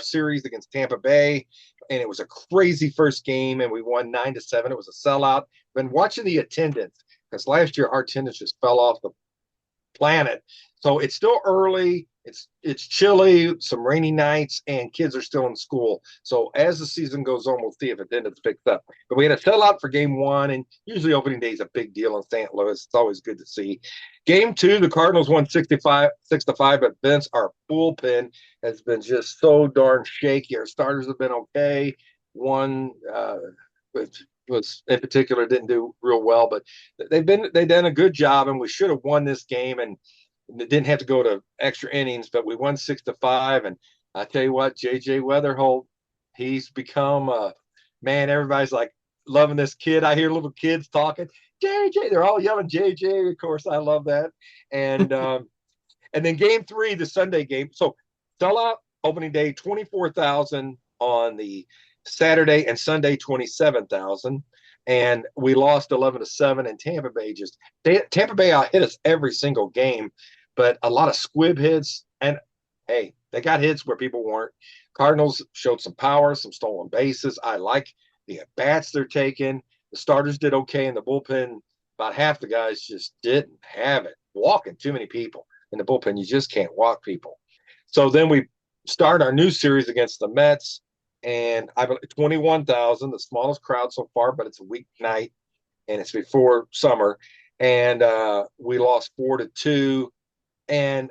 series against Tampa Bay, and it was a crazy first game, and we won 9-7. It was a sellout. Been watching the attendance because last year our attendance just fell off the planet. So it's still early. It's chilly, some rainy nights, and kids are still in school. So as the season goes on, we'll see if attendance picks up. But we had a sellout for game one, and usually opening day is a big deal in St. Louis. It's always good to see. Game two, the Cardinals won 6-5, but Vince, our bullpen has been just so darn shaky. Our starters have been okay. One was in particular didn't do real well, but they've done a good job, and we should have won this game, and it didn't have to go to extra innings, but we won 6-5. And I tell you what, JJ Weatherholt, he's become a man. Everybody's like loving this kid. I hear little kids talking, JJ. They're all yelling JJ. Of course, I love that. And then game three, the Sunday game. So sellout opening day, 24,000 on the Saturday, and Sunday 27,000. And we lost 11-7. And Tampa Bay hit us every single game. but a lot of squib hits. And hey, they got hits where people weren't. Cardinals showed some power, some stolen bases. I like the at bats they're taking. The starters did okay in the bullpen. About half the guys just didn't have it. Walking too many people in the bullpen, you just can't walk people. So then we start our new series against the Mets, and I believe 21,000, the smallest crowd so far, but it's a weeknight and it's before summer. And we lost 4-2, and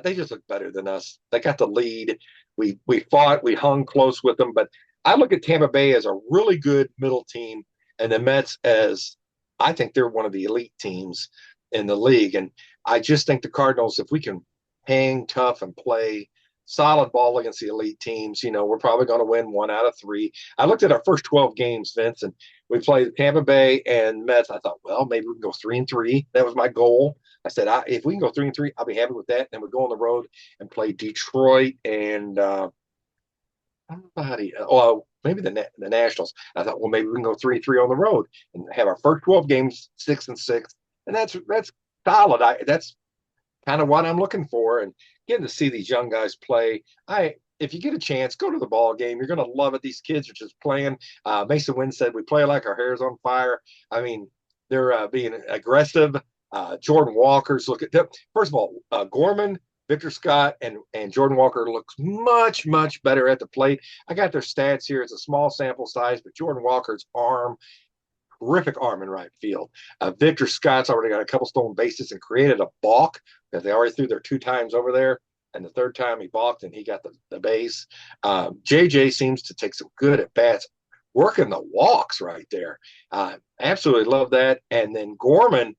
they just look better than us. They got the lead. We fought, we hung close with them, but I look at Tampa Bay as a really good middle team, and the Mets as I think they're one of the elite teams in the league. And I just think the Cardinals, if we can hang tough and play solid ball against the elite teams, we're probably going to win 1 out of 3. I looked at our first 12 games, Vince, and we played Tampa Bay and Mets. I thought, well, maybe we can go 3-3. That was my goal. I said, if we can go 3-3, I'll be happy with that. And we go on the road and play Detroit and maybe the Nationals. I thought, well, maybe we can go 3-3 on the road and have our first 12 games 6-6, and that's solid. That's kind of what I'm looking for, and getting to see these young guys play. If you get a chance, go to the ball game. You're going to love it. These kids are just playing. Mason Wynn said we play like our hair's on fire. I mean, they're being aggressive. Jordan Walker's look at them. First of all, Gorman, Victor Scott, and Jordan Walker looks much better at the plate. I got their stats here. It's a small sample size, but Jordan Walker's arm, terrific arm in right field. Victor Scott's already got a couple stolen bases and created a balk because they already threw there 2 times over there. And the third time he balked and he got the base. JJ seems to take some good at bats, working the walks right there. Absolutely love that. And then Gorman,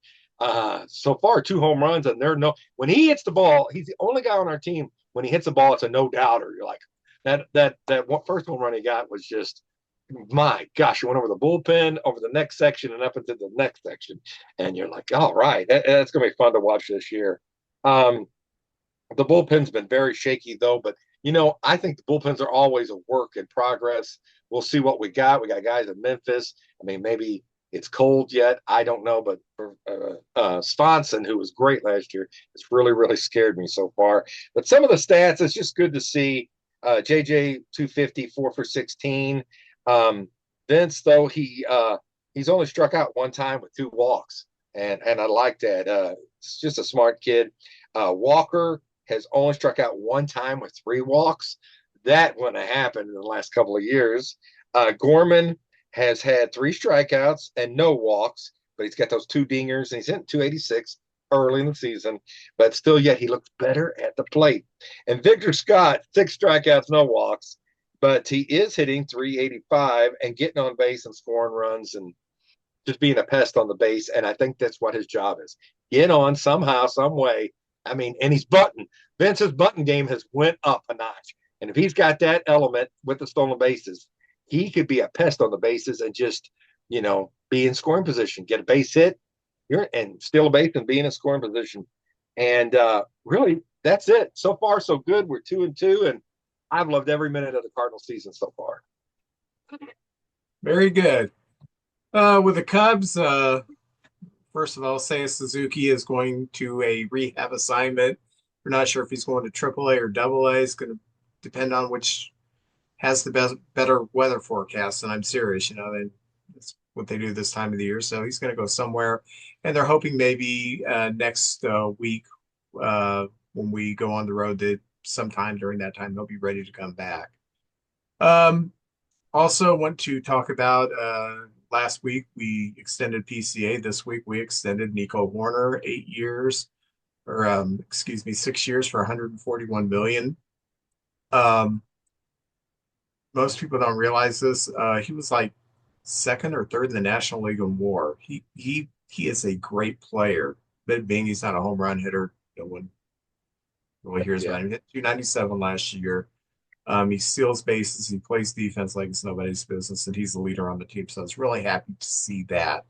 so far 2 home runs, and when he hits the ball, he's the only guy on our team. When he hits the ball, it's a no doubter. You're like, that first home run he got was just, my gosh, you went over the bullpen, over the next section, and up into the next section. And you're like, all right, that's going to be fun to watch this year. The bullpen's been very shaky, though. But, I think the bullpens are always a work in progress. We'll see what we got. We got guys in Memphis. I mean, maybe it's cold yet. I don't know. But for Swanson, who was great last year, it's really scared me so far. But some of the stats, it's just good to see. JJ 250, 4 for 16. Vince, though, he's only struck out 1 time with 2 walks, and I like that. It's just a smart kid. Walker has only struck out 1 time with 3 walks. That wouldn't have happened in the last couple of years. Gorman has had 3 strikeouts and no walks, but he's got those 2 dingers, and he's hitting 286 early in the season, but still, yet he looks better at the plate. And Victor Scott, 6 strikeouts, no walks, but he is hitting 385 and getting on base and scoring runs and just being a pest on the base. And I think that's what his job is. Get on somehow, some way. I mean, and he's button. Vince's button game has went up a notch. And if he's got that element with the stolen bases, he could be a pest on the bases and just, be in scoring position, get a base hit, and steal a base and be in a scoring position. And really, that's it. So far, so good. We're 2-2, and I've loved every minute of the Cardinal season so far. Very good. With the Cubs, first of all, Seiya Suzuki is going to a rehab assignment. We're not sure if he's going to AAA or AA. It's going to depend on which has the better weather forecast. And I'm serious, that's what they do this time of the year. So he's going to go somewhere, and they're hoping maybe next week when we go on the road that sometime during that time he'll be ready to come back. Also want to talk about last week we extended PCA. This week we extended Nico Horner 8 years, or 6 years for 141 million. Most people don't realize this. He was like second or third in the National League in WAR. He is a great player. But being he's not a home run hitter, no one really hears about him. He hit 297 last year. He steals bases. He plays defense like it's nobody's business, and he's the leader on the team. So I was really happy to see that.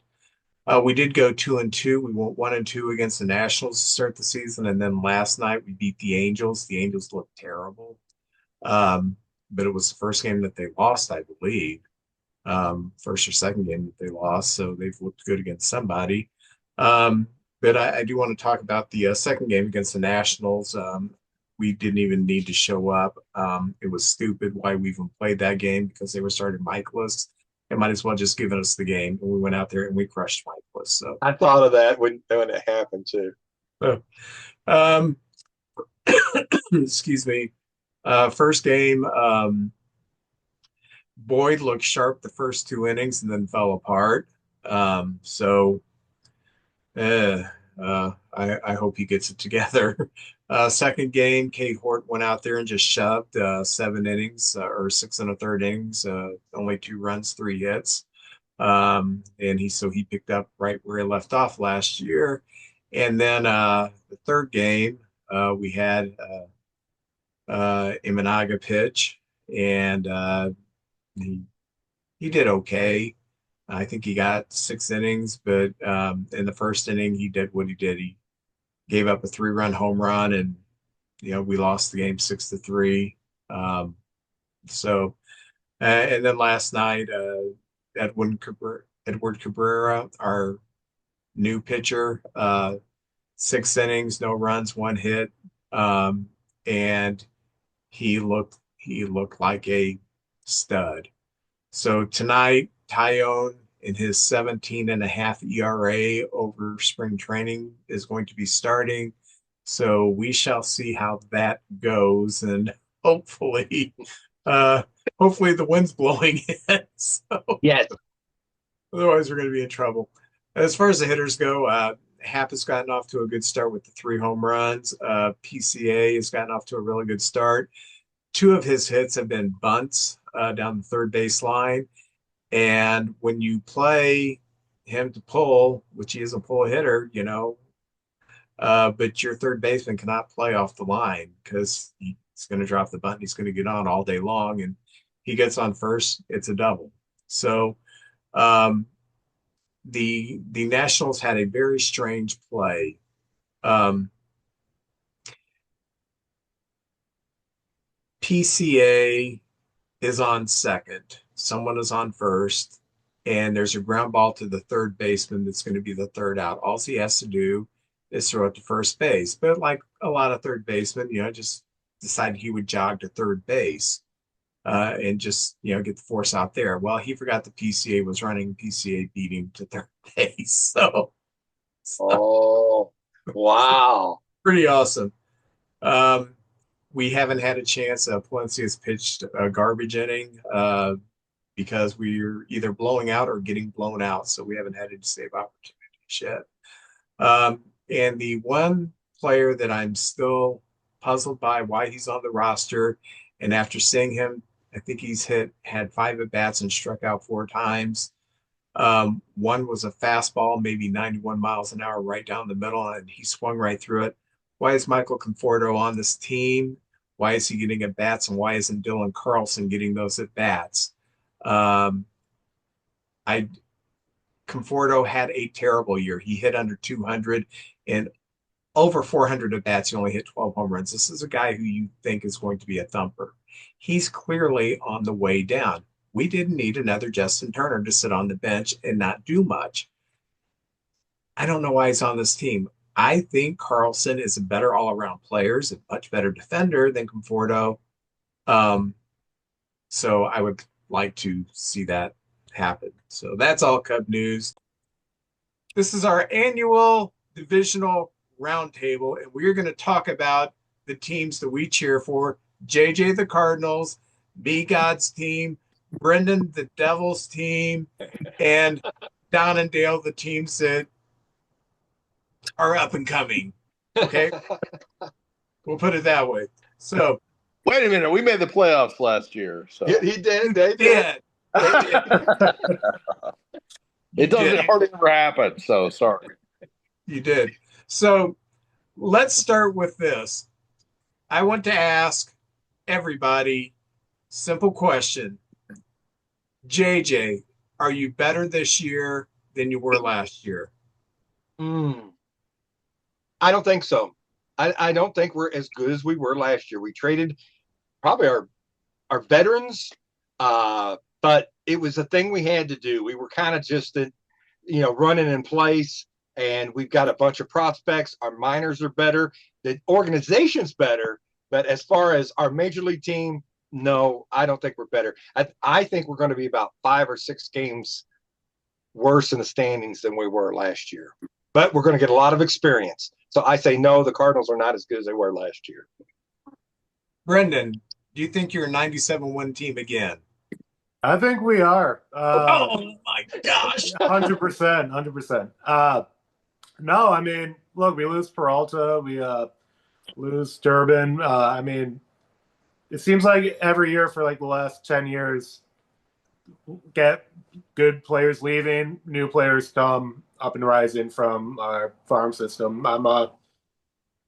We did go 2-2. We went 1-2 against the Nationals to start the season, and then last night we beat the Angels. The Angels looked terrible, but it was the first game that they lost, I believe. First or second game that they lost, so they've looked good against somebody. But I do want to talk about the second game against the Nationals. We didn't even need to show up. It was stupid why we even played that game because they were starting Michaelis. They might as well just given us the game. And we went out there and we crushed Michaelis. So, I thought of that when it happened too. uh, um, excuse me. First game, Boyd looked sharp the first two innings and then fell apart. So Eh, I hope he gets it together. Second game, Kate Hort went out there and just shoved 7 innings or 6 1/3 innings, only 2 runs, 3 hits. And he picked up right where he left off last year. And then the third game, we had Imanaga pitch, and he he did okay. I think he got 6 innings, but in the first inning, he did what he did. He gave up a 3-run home run, and we lost the game 6-3. Um, so, and then last night, Edward Cabrera, our new pitcher, 6 innings, no runs, 1 hit, and he looked like a stud. So tonight, Tyone in his 17 and a half ERA over spring training is going to be starting. So we shall see how that goes. And hopefully, uh, hopefully the wind's blowing in. So Yes. otherwise we're going to be in trouble. As far as the hitters go, Happ has gotten off to a good start with the 3 home runs. PCA has gotten off to a really good start. 2 of his hits have been bunts down the third base line. And when you play him to pull, which he is a pull hitter, but your third baseman cannot play off the line because he's going to drop the bunt. He's going to get on all day long. And he gets on first, it's a double. So um, the Nationals had a very strange play. Um, PCA is on second, someone is on first, and there's a ground ball to the third baseman that's going to be the third out. All he has to do is throw it to first base. But like a lot of third basemen, just decided he would jog to third base and just, get the force out there. Well, he forgot the PCA was running. PCA beat him to third base. So Oh, wow. pretty awesome. Um, we haven't had a chance. Palencia has pitched a garbage inning. Because we're either blowing out or getting blown out. So we haven't had any save opportunities yet. And the one player that I'm still puzzled by why he's on the roster, and after seeing him, I think he's had 5 at bats and struck out 4 times. One was a fastball, maybe 91 miles an hour, right down the middle, and he swung right through it. Why is Michael Conforto on this team? Why is he getting at bats, and why isn't Dylan Carlson getting those at bats? Um, I Conforto had a terrible year. He hit under 200 and over 400 at bats. He only hit 12 home runs. This is a guy who you think is going to be a thumper. He's clearly on the way down. We didn't need another Justin Turner to sit on the bench and not do much. I don't know why he's on this team. I think Carlson is a better all-around player, is a much better defender than Conforto. Um, so I would like to see that happen. So that's all Cub news. This is our annual divisional roundtable, and we're going to talk about the teams that we cheer for. JJ the Cardinals, B God's team, Brendan the Devils team, and Don and Dale the teams that are up and coming. Okay, we'll put it that way. So wait a minute, we made the playoffs last year, so Yeah, he did. They did. did. it doesn't hardly ever happen. So sorry. You did. So let's start with this. I want to ask everybody simple question. JJ, are you better this year than you were last year? Mm, I don't think so. I don't think we're as good as we were last year. We traded probably our veterans, but it was a thing we had to do. We were kind of just running in place, and we've got a bunch of prospects. Our minors are better. The organization's better. But as far as our major league team, no, I don't think we're better. I think we're going to be about 5 or 6 games worse in the standings than we were last year. But we're going to get a lot of experience. So I say no, the Cardinals are not as good as they were last year. Brendan, do you think you're a 97-win team again? I think we are. Oh my gosh. 100%, 100%. No, I mean, look, we lose Peralta, we lose Durbin. I mean, it seems like every year for like the last 10 years, get good players leaving, new players come up and rising from our farm system.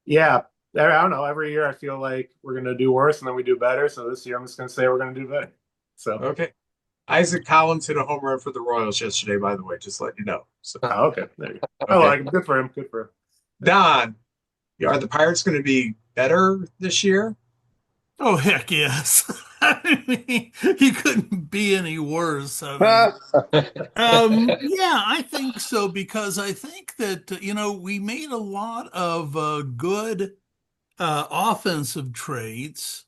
Yeah, I don't know. Every year I feel like we're going to do worse and then we do better. So this year I'm just going to say we're going to do better. So, Okay. Isaac Collins hit a home run for the Royals yesterday, by the way, just letting you know. So, okay. There you go. Okay. I like him. Good for him. Good for him. Don, are the Pirates going to be better this year? Oh, heck yes. I mean, he couldn't be any worse. I yeah, I think so because I think that, we made a lot of good offensive trades.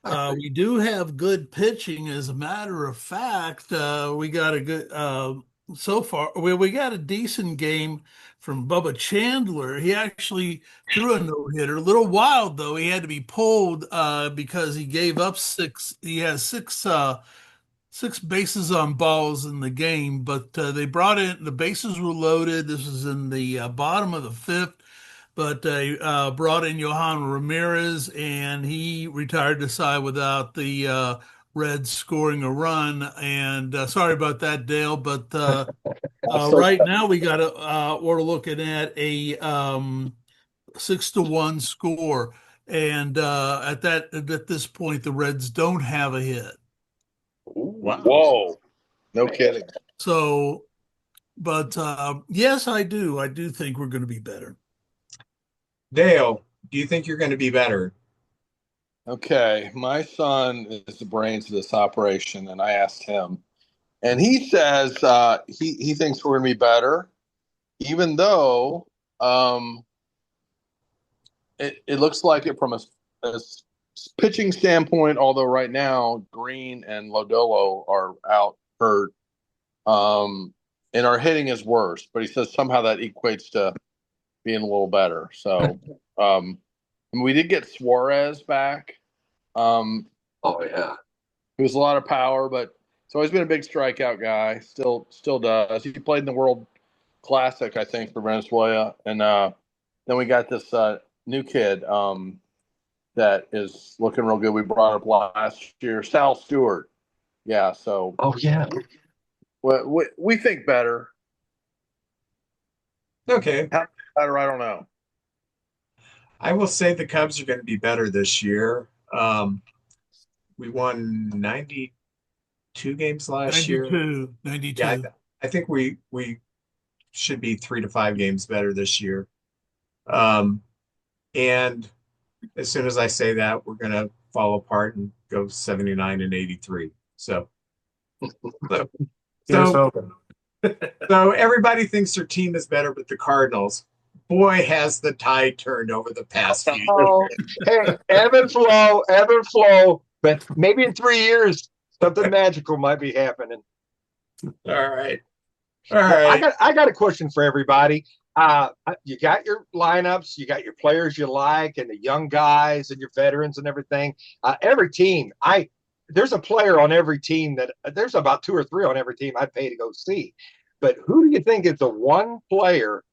We do have good pitching. As a matter of fact, we got a good, so far, we got a decent game from Bubba Chandler. He actually threw a no-hitter. A little wild, though. He had to be pulled because he gave up six. He has six bases on balls in the game, but they brought in, the bases were loaded. This was in the bottom of the fifth, but they brought in Johan Ramirez, and he retired the side without the Reds scoring a run. And sorry about that, Dale, but right now we're looking at a 6-1 score, and at this point the Reds don't have a hit. Wow. Whoa. No kidding. So, but yes, I do. I do think we're going to be better. Dale, do you think you're going to be better? Okay. My son is the brains of this operation, and I asked him, and he says he thinks we're going to be better, even though it looks like it from a pitching standpoint, although right now Green and Lodolo are out hurt, and our hitting is worse. But he says somehow that equates to being a little better. So we did get Suarez back. Oh yeah, He was a lot of power, but he's always been a big strikeout guy. Still does. He played in the World Classic, I think, for Venezuela, and then we got this new kid that is looking real good. We brought up last year, Sal Stewart. Yeah, so. Oh yeah. We think better. Okay. How better? I don't know. I will say the Cubs are going to be better this year. We won 92 games last year. 92. Yeah, I think we should be 3 to 5 games better this year. And as soon as I say that, we're going to fall apart and go 79 and 83. So everybody thinks their team is better, but the Cardinals, boy, has the tide turned over the past few years. Hey, ebb and flow. But maybe in 3 years, something magical might be happening. All right. I got a question for everybody. You got your lineups, you got your players you like, and the young guys and your veterans and everything. Every team, there's a player on every team that there's about 2 or 3 on every team I'd pay to go see. But who do you think is the one player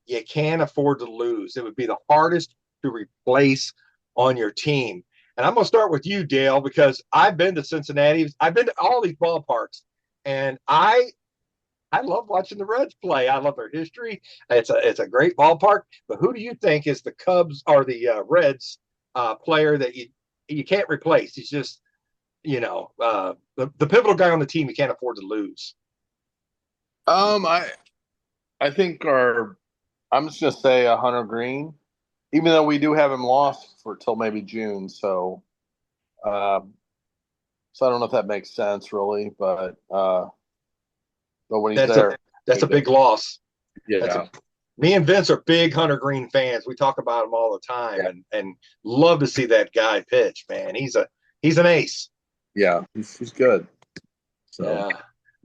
you can't afford to lose? It would be the hardest to replace on your team. And I'm going to start with you, Dale, because I've been to Cincinnati. I've been to all these ballparks, and I love watching the Reds play. I love their history. It's a great ballpark. But who do you think is the Cubs or the Reds player that you can't replace? He's just the pivotal guy on the team you can't afford to lose. I think I'm just gonna say Hunter Green, even though we do have him lost for till maybe June. So I don't know if that makes sense really, but when he's that's a big loss. Yeah. Me and Vince are big Hunter Green fans. We talk about him all the time, Yeah, and love to see that guy pitch. Man, he's an ace. yeah, he's good. So Yeah,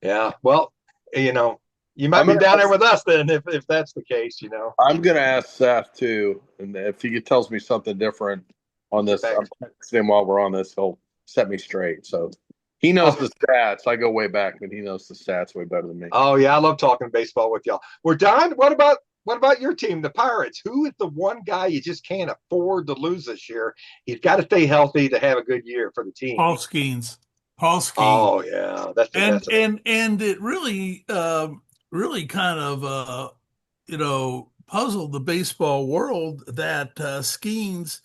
yeah. Well, you know, you might I'm be gonna down there ask, with us then if that's the case. You know, I'm gonna ask Seth too, and if he tells me something different on get this, back. I'm texting him while we're on this. He'll set me straight. So he knows Oh, the stats. I go way back, but he knows the stats way better than me. oh yeah, I love talking baseball with y'all. We're done. What about your team, the Pirates? Who is the one guy you just can't afford to lose this year? He's got to stay healthy to have a good year for the team. Paul Skeens. Paul Skeens. Oh yeah, that's And that's a and it really really kind of puzzled the baseball world that Skeens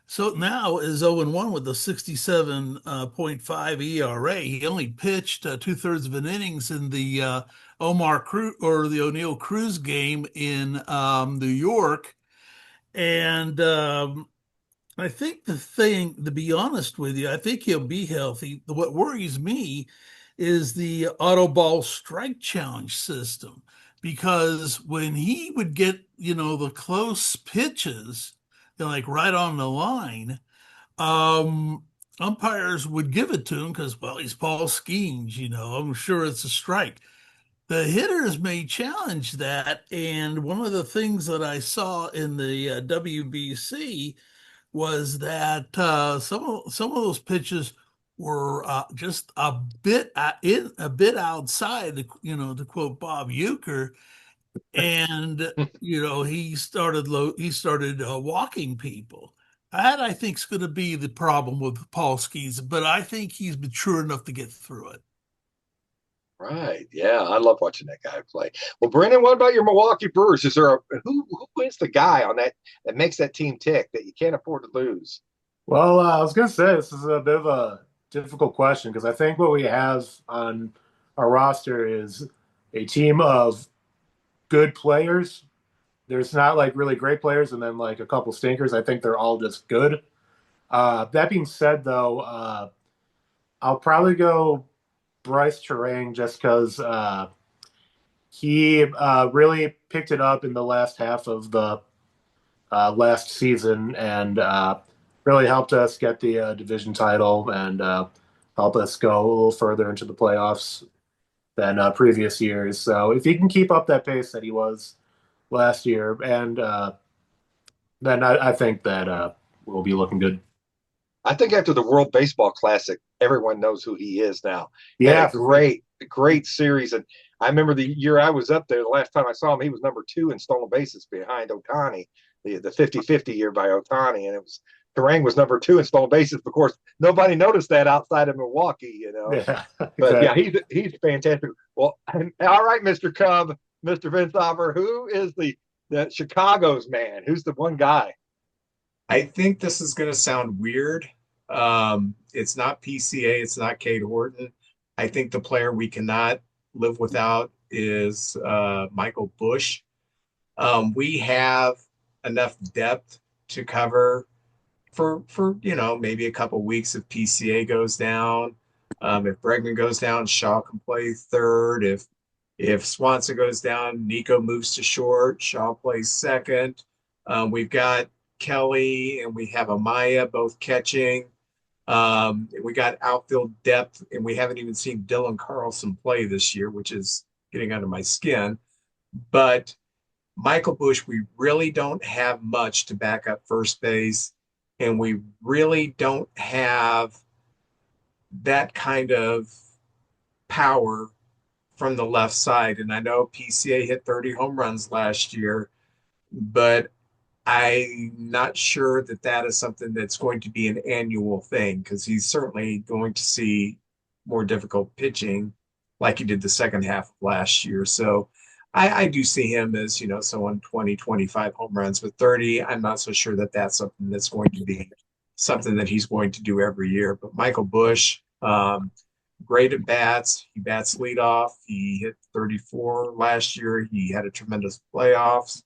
so now is 0-1 with a 67.5 ERA. He only pitched two-thirds of an innings in the Omar Cruz or the O'Neill Cruz game in New York. And I think the thing, to be honest with you, I think he'll be healthy. What worries me is the auto ball strike challenge system because when he would get, the close pitches, like right on the line, um, umpires would give it to him because, well, he's Paul Skeens, I'm sure it's a strike. The hitters may challenge that. And one of the things that I saw in the WBC was that some of those pitches were just a bit outside, to quote Bob Euchre, and he started walking people. That I think is going to be the problem with Paul Skeens, but I think he's mature enough to get through it. right. Yeah, I love watching that guy play. Well, Brendan, what about your Milwaukee Brewers? Is there who is the guy on that makes that team tick that you can't afford to lose? Well, I was going to say this is a bit of a difficult question because I think what we have on our roster is a team of good players. There's not like really great players and then like a couple stinkers. I think they're all just good. That being said, though, I'll probably go Bryce Terang just because he really picked it up in the last half of the last season and really helped us get the division title and help us go a little further into the playoffs than previous years. So if he can keep up that pace that he was last year, and then I think that we'll be looking good. I think after the World Baseball Classic, everyone knows who he is now. Had a Yeah, for sure. great series. And I remember the year I was up there, the last time I saw him, he was number 2 in stolen bases behind Otani, the 50-50 year by Otani. And it was Terang was number 2 in stolen bases. Of course, nobody noticed that outside of Milwaukee, you know. Yeah, But yeah, exactly. he's fantastic. Well, all right, Mr. Cub, Mr. Vince Offer, who is the Chicago's man? Who's the one guy? I think this is going to sound weird. It's not PCA, it's not Cade Horton. I think the player we cannot live without is Michael Bush. We have enough depth to cover for maybe a couple weeks if PCA goes down. If Bregman goes down, Shaw can play third. If Swanson goes down, Nico moves to short. Shaw plays second. We've got Kelly and we have Amaya both catching. We got outfield depth, and we haven't even seen Dylan Carlson play this year, which is getting under my skin. But Michael Bush, we really don't have much to back up first base, and we really don't have that kind of power from the left side. And I know PCA hit 30 home runs last year, but I'm not sure that that is something that's going to be an annual thing because he's certainly going to see more difficult pitching like he did the second half of last year. So I do see him as, someone 20, 25 home runs, with 30. I'm not so sure that that's something that's going to be something that he's going to do every year. But Michael Bush, great at bats. He bats leadoff. He hit 34 last year. He had a tremendous playoffs.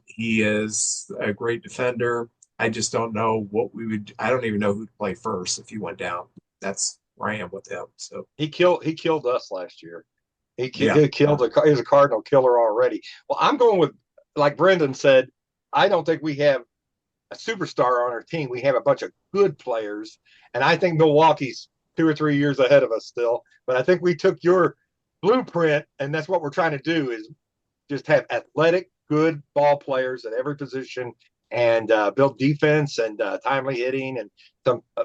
He is a great defender. I just don't know I don't even know who to play first if he went down. That's where I am with him. So He killed us last year. Yeah. He killed he's a Cardinal killer already. Well, I'm going with, like Brendan said, I don't think we have a superstar on our team. We have a bunch of good players, and I think Milwaukee's 2 or 3 years ahead of us still. But I think we took your blueprint, and that's what we're trying to do is just have athletic, good ball players at every position, and build defense and timely hitting and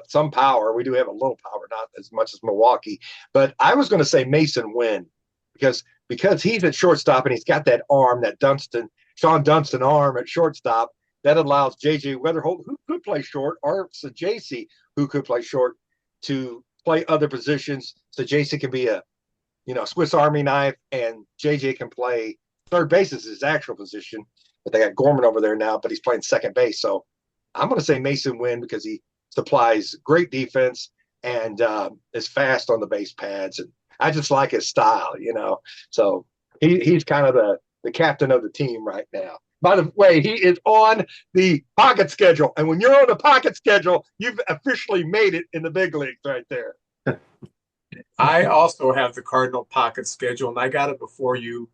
some power. We do have a little power, not as much as Milwaukee. But I was going to say Mason Wynn because he's at shortstop and he's got that arm, that Sean Dunston arm at shortstop. That allows JJ Weatherholt, who could play short, or Sajasi, who could play short, to play other positions. Sajasi can be a Swiss Army knife, and JJ can play third base is his actual position. But they got Gorman over there now, but he's playing second base. So I'm going to say Mason Wynn because he supplies great defense and is fast on the base pads. And I just like his style, So he's kind of the captain of the team right now. By the way, he is on the pocket schedule. And when you're on the pocket schedule, you've officially made it in the big leagues right there. I also have the Cardinal pocket schedule, and I got it before you.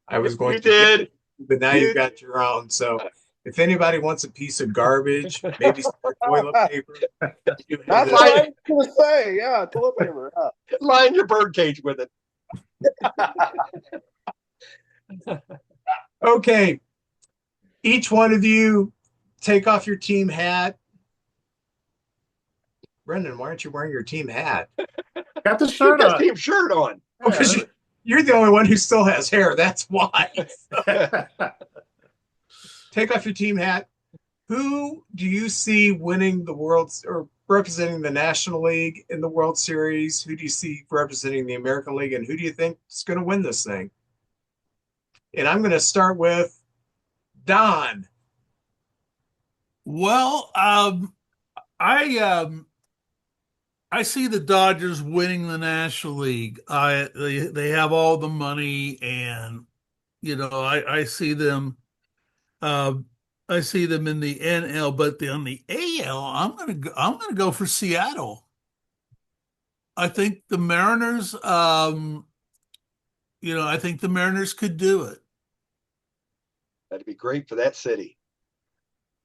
I was going You to get did. it, but now you've got your own. So if anybody wants a piece of garbage, maybe some toilet paper. That's what I was going to say. Yeah, toilet paper. Yeah. Line your birdcage with it. Okay. Each one of you take off your team hat. Brendan, why aren't you wearing your team hat? Got the shirt Got on. team shirt on. Because you're the only one who still has hair. That's why. Take off your team hat. Who do you see winning the World's or representing the National League in the World Series? Who do you see representing the American League? And who do you think is going to win this thing? And I'm going to start with Don. Well, I see the Dodgers winning the National League. They have all the money, and I see them. I see them in the NL, but on the AL, I'm gonna go for Seattle. I think the Mariners. I think the Mariners could do it. That'd be great for that city.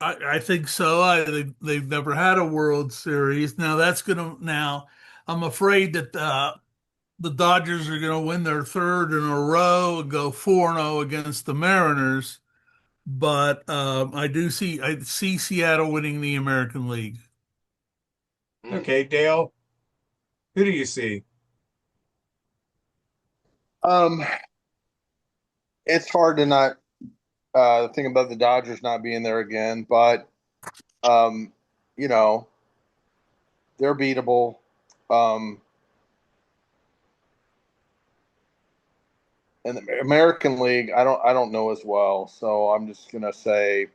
I think so. They've never had a World Series. Now I'm afraid that the Dodgers are gonna win their third in a row and go 4-0 against the Mariners. But I see Seattle winning the American League. Okay, Dale. Who do you see? It's hard to not think about the Dodgers not being there again, but they're beatable. And the American League, I don't know as well, so I'm just gonna say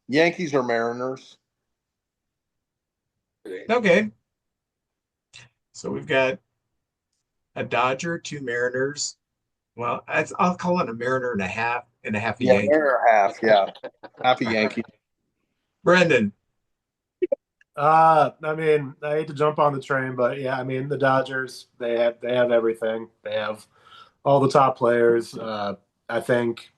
Yankees or Mariners. Okay. So we've got a Dodger, two Mariners. Well, I'll call it a Mariner and a half a Yeah, Yankee. Mariner half. Yeah, half a Yankee. Brendan. I mean, I hate to jump on the train, but yeah, I mean, the Dodgers, they have everything. They have all the top players. I think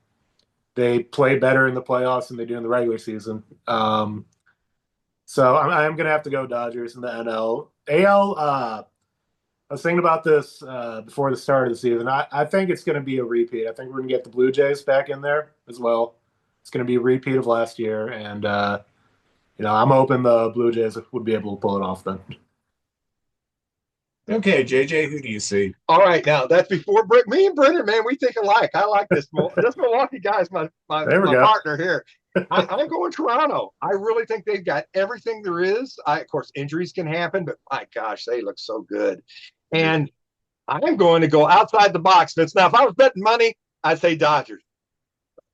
they play better in the playoffs than they do in the regular season. So I'm going to have to go Dodgers in the NL. AL, I was thinking about this before the start of the season. I think it's going to be a repeat. I think we're going to get the Blue Jays back in there as well. It's going to be a repeat of last year. And, I'm hoping the Blue Jays would be able to pull it off then. Okay, JJ, who do you see? All right, now that's before me and Brendan, man, we think alike. I like this. This Milwaukee guy is my partner here. I'm going Toronto. I really think they've got everything there is. Of course, injuries can happen, but my gosh, they look so good. And I'm going to go outside the box. Vince. Now, if I was betting money, I'd say Dodgers.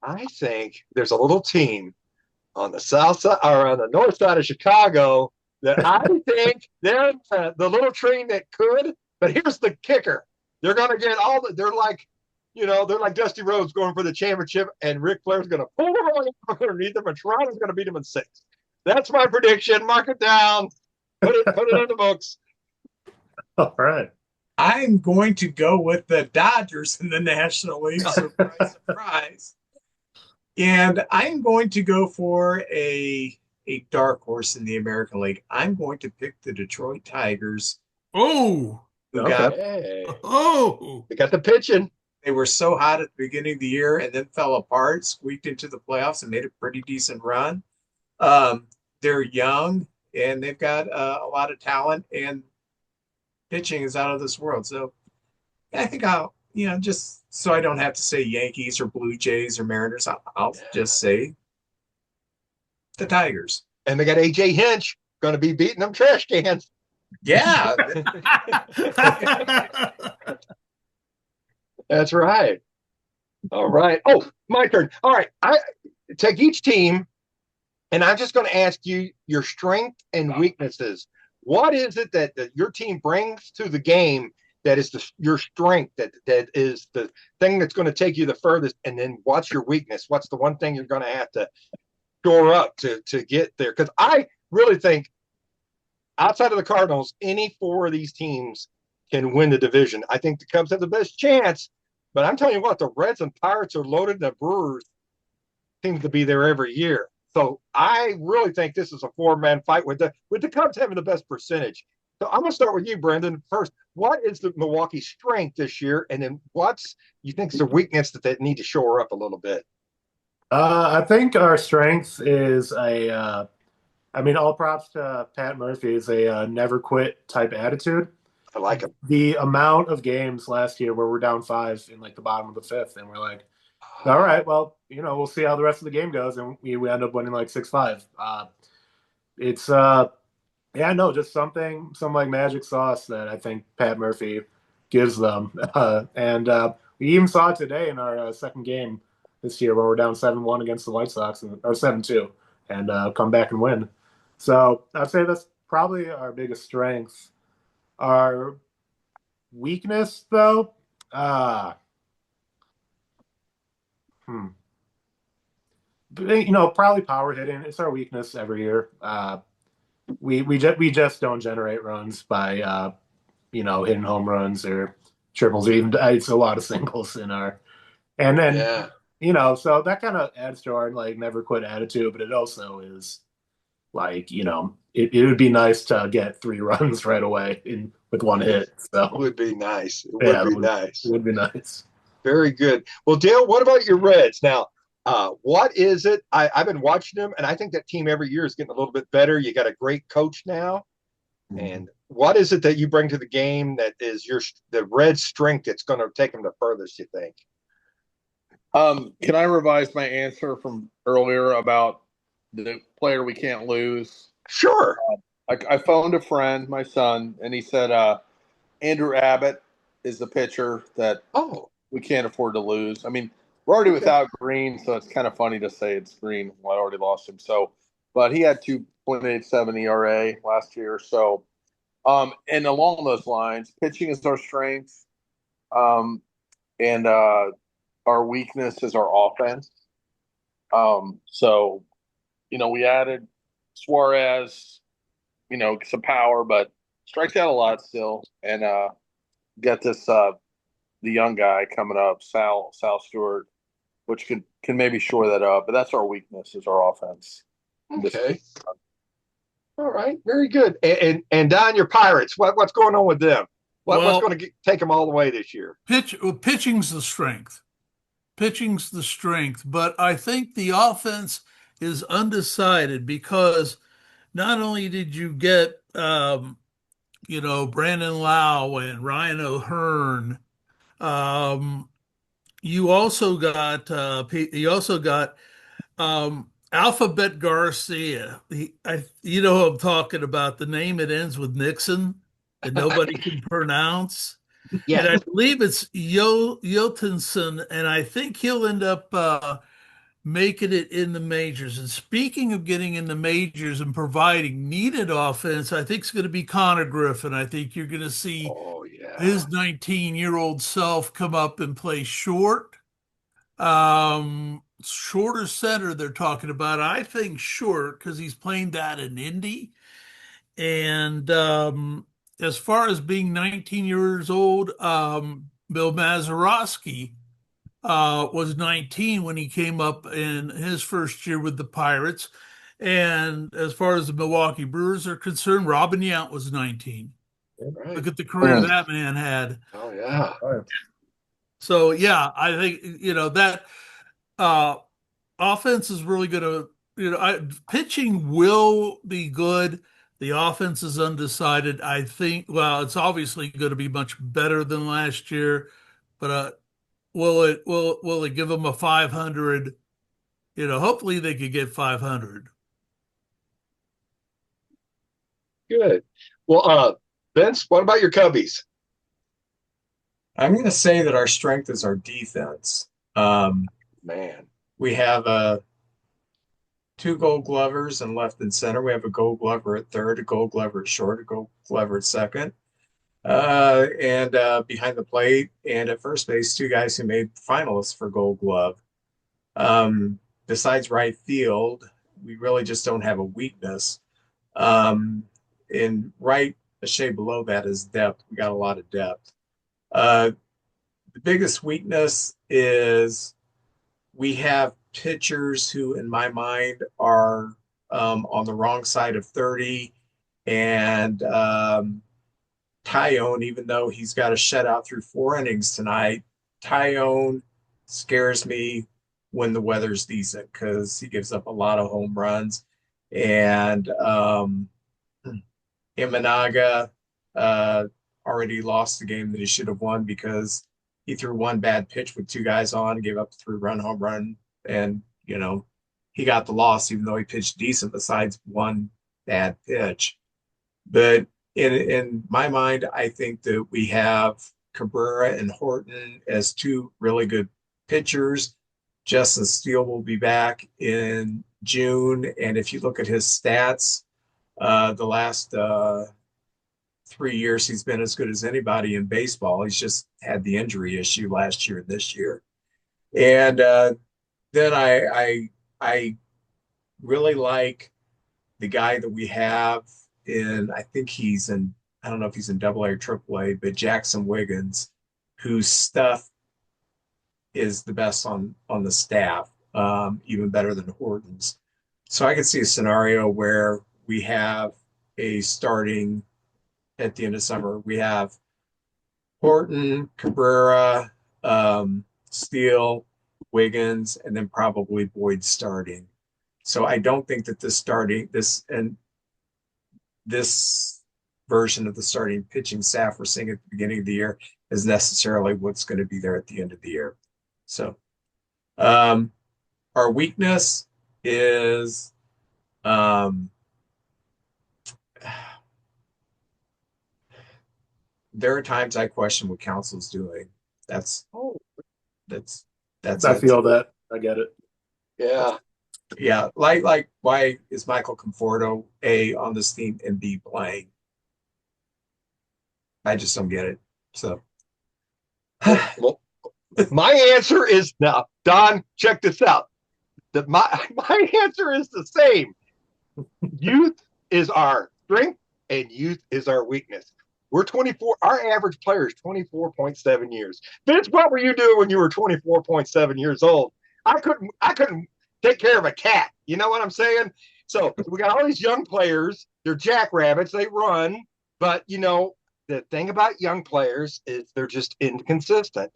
I think there's a little team on the south side or on the north side of Chicago that I think they're the little train that could. But here's the kicker: they're going to get they're like Dusty Rhodes going for the championship, and Ric Flair's going to pull the rug underneath them, and Toronto's going to beat them in 6. That's my prediction. Mark it down. Put it in the books. All right. I'm going to go with the Dodgers in the National League. Surprise, surprise. And I'm going to go for a dark horse in the American League. I'm going to pick the Detroit Tigers, Oh, who Okay. got Hey, oh, they got the pitching. they were so hot at the beginning of the year and then fell apart, squeaked into the playoffs and made a pretty decent run. Um, they're young and they've got a lot of talent and pitching is out of this world. So I think just so I don't have to say Yankees or Blue Jays or Mariners, I'll just say the Tigers. And they got AJ Hinch going to be beating them trash cans. Yeah. That's right. All right. Oh, my turn. All right. I take each team, and I'm just going to ask you your strength and weaknesses. What is it that your team brings to the game that is your strength, that is the thing that's going to take you the furthest? And then what's your weakness? What's the one thing you're going to have to shore up to get there? Because I really think outside of the Cardinals, any four of these teams can win the division. I think the Cubs have the best chance, but I'm telling you what, the Reds and Pirates are loaded, and the Brewers seem to be there every year. So I really think this is a four-man fight with the Cubs having the best percentage. So I'm going to start with you, Brendan. First, what is the Milwaukee strength this year, and then what's you think is the weakness that they need to shore up a little bit? I think our strength is I mean, all props to Pat Murphy. Is a never quit type attitude. I like him. The amount of games last year where we're down 5 in like the bottom of the 5th, and we're like, all right, well, we'll see how the rest of the game goes, and we end up winning like 6-5. It's yeah, no, just some like magic sauce that I think Pat Murphy gives them, and we even saw it today in our second game this year where we're down 7-1 against the White Sox, or 7-2, and come back and win. So I'd say that's probably our biggest strength. Our weakness, though, probably power hitting. It's our weakness every year. We just don't generate runs by hitting home runs or triples, or even it's a lot of singles in our. And then so that kind of adds to our like never quit attitude, but it also is like it would be nice to get 3 runs right away with one hit. So it would be nice. It would be nice. It would be nice. Very good. Well, Dale, what about your Reds now? What is it? I've been watching them, and I think that team every year is getting a little bit better. You got a great coach now, and what is it that you bring to the game that is the Reds' strength that's going to take them the furthest? You think? Can I revise my answer from earlier about the player we can't lose? Sure. I phoned a friend, my son, and he said Andrew Abbott is the pitcher that we can't afford to lose. I mean, we're already without Green, so it's kind of funny to say it's Green. Well, I already lost him. So, but he had 2.87 ERA last year. So, and along those lines, pitching is our strength, and our weakness is our offense. So, we added Suarez, some power, but strikes out a lot still, and got this the young guy coming up, Sal Stewart, which can maybe shore that up. But that's our weakness is our offense. Okay. All right. Very good. And Don, your Pirates, what's going on with them? What's going to take them all the way this year? Pitching's the strength. Pitching's the strength, but I think the offense is undecided because not only did you get Brandon Lau and Ryan O'Hearn, you also got Alphabet Garcia. Who I'm talking about, the name that ends with Nixon that nobody can pronounce. Yeah. And I believe it's Jotunson, and I think he'll end up making it in the majors. And speaking of getting in the majors and providing needed offense, I think it's going to be Connor Griffin. I think you're going to see his 19-year-old self come up and play short. Shorter center they're talking about. I think short because he's playing that in Indy. And as far as being 19 years old, Bill Mazeroski was 19 when he came up in his first year with the Pirates. And as far as the Milwaukee Brewers are concerned, Robin Yount was 19. Right. Look at the career that man had. Oh yeah. So yeah, I think that uh, offense is really going to pitching will be good. The offense is undecided. I think. Well, it's obviously going to be much better than last year, but will it give them a 500? Hopefully they could get 500. Good. Well, Vince, what about your Cubbies? I'm going to say that our strength is our defense. Man. We have two Gold Glovers in left and center. We have a Gold Glover at third, a Gold Glover at short, a Gold Glover at second, and behind the plate and at first base, two guys who made finalists for Gold Glove. Besides right field, we really just don't have a weakness. In right, a shade below that is depth. We got a lot of depth. The biggest weakness is we have pitchers who, in my mind, are on the wrong side of 30. And Tyone, even though he's got a shutout through 4 innings tonight, Tyone scares me when the weather's decent because he gives up a lot of home runs. And Imanaga already lost the game that he should have won because he threw one bad pitch with two guys on, gave up a 3-run home run, and he got the loss even though he pitched decent besides one bad pitch. But in my mind, I think that we have Cabrera and Horton as two really good pitchers. Justin Steele will be back in June, and if you look at his stats, the last 3 years he's been as good as anybody in baseball. He's just had the injury issue last year and this year. And then I really like the guy that we have I think he's in, I don't know if he's in AA or AAA, but Jackson Wiggins, whose stuff is the best on the staff, even better than Horton's. So I could see a scenario where we have a starting at the end of summer. We have Horton, Cabrera, Steele, Wiggins, and then probably Boyd starting. So I don't think that this version of the starting pitching staff we're seeing at the beginning of the year is necessarily what's going to be there at the end of the year. So our weakness is there are times I question what Council's doing. That's I feel that. I get it. Yeah. Yeah, like why is Michael Conforto A on this team and B playing? I just don't get it. So Well, my answer is now, Don, check this out. My answer is the same. Youth is our strength and youth is our weakness. We're 24. Our average player is 24.7 years. Vince, what were you doing when you were 24.7 years old? I couldn't take care of a cat. You know what I'm saying? So we got all these young players. They're jackrabbits. They run. But, the thing about young players is they're just inconsistent.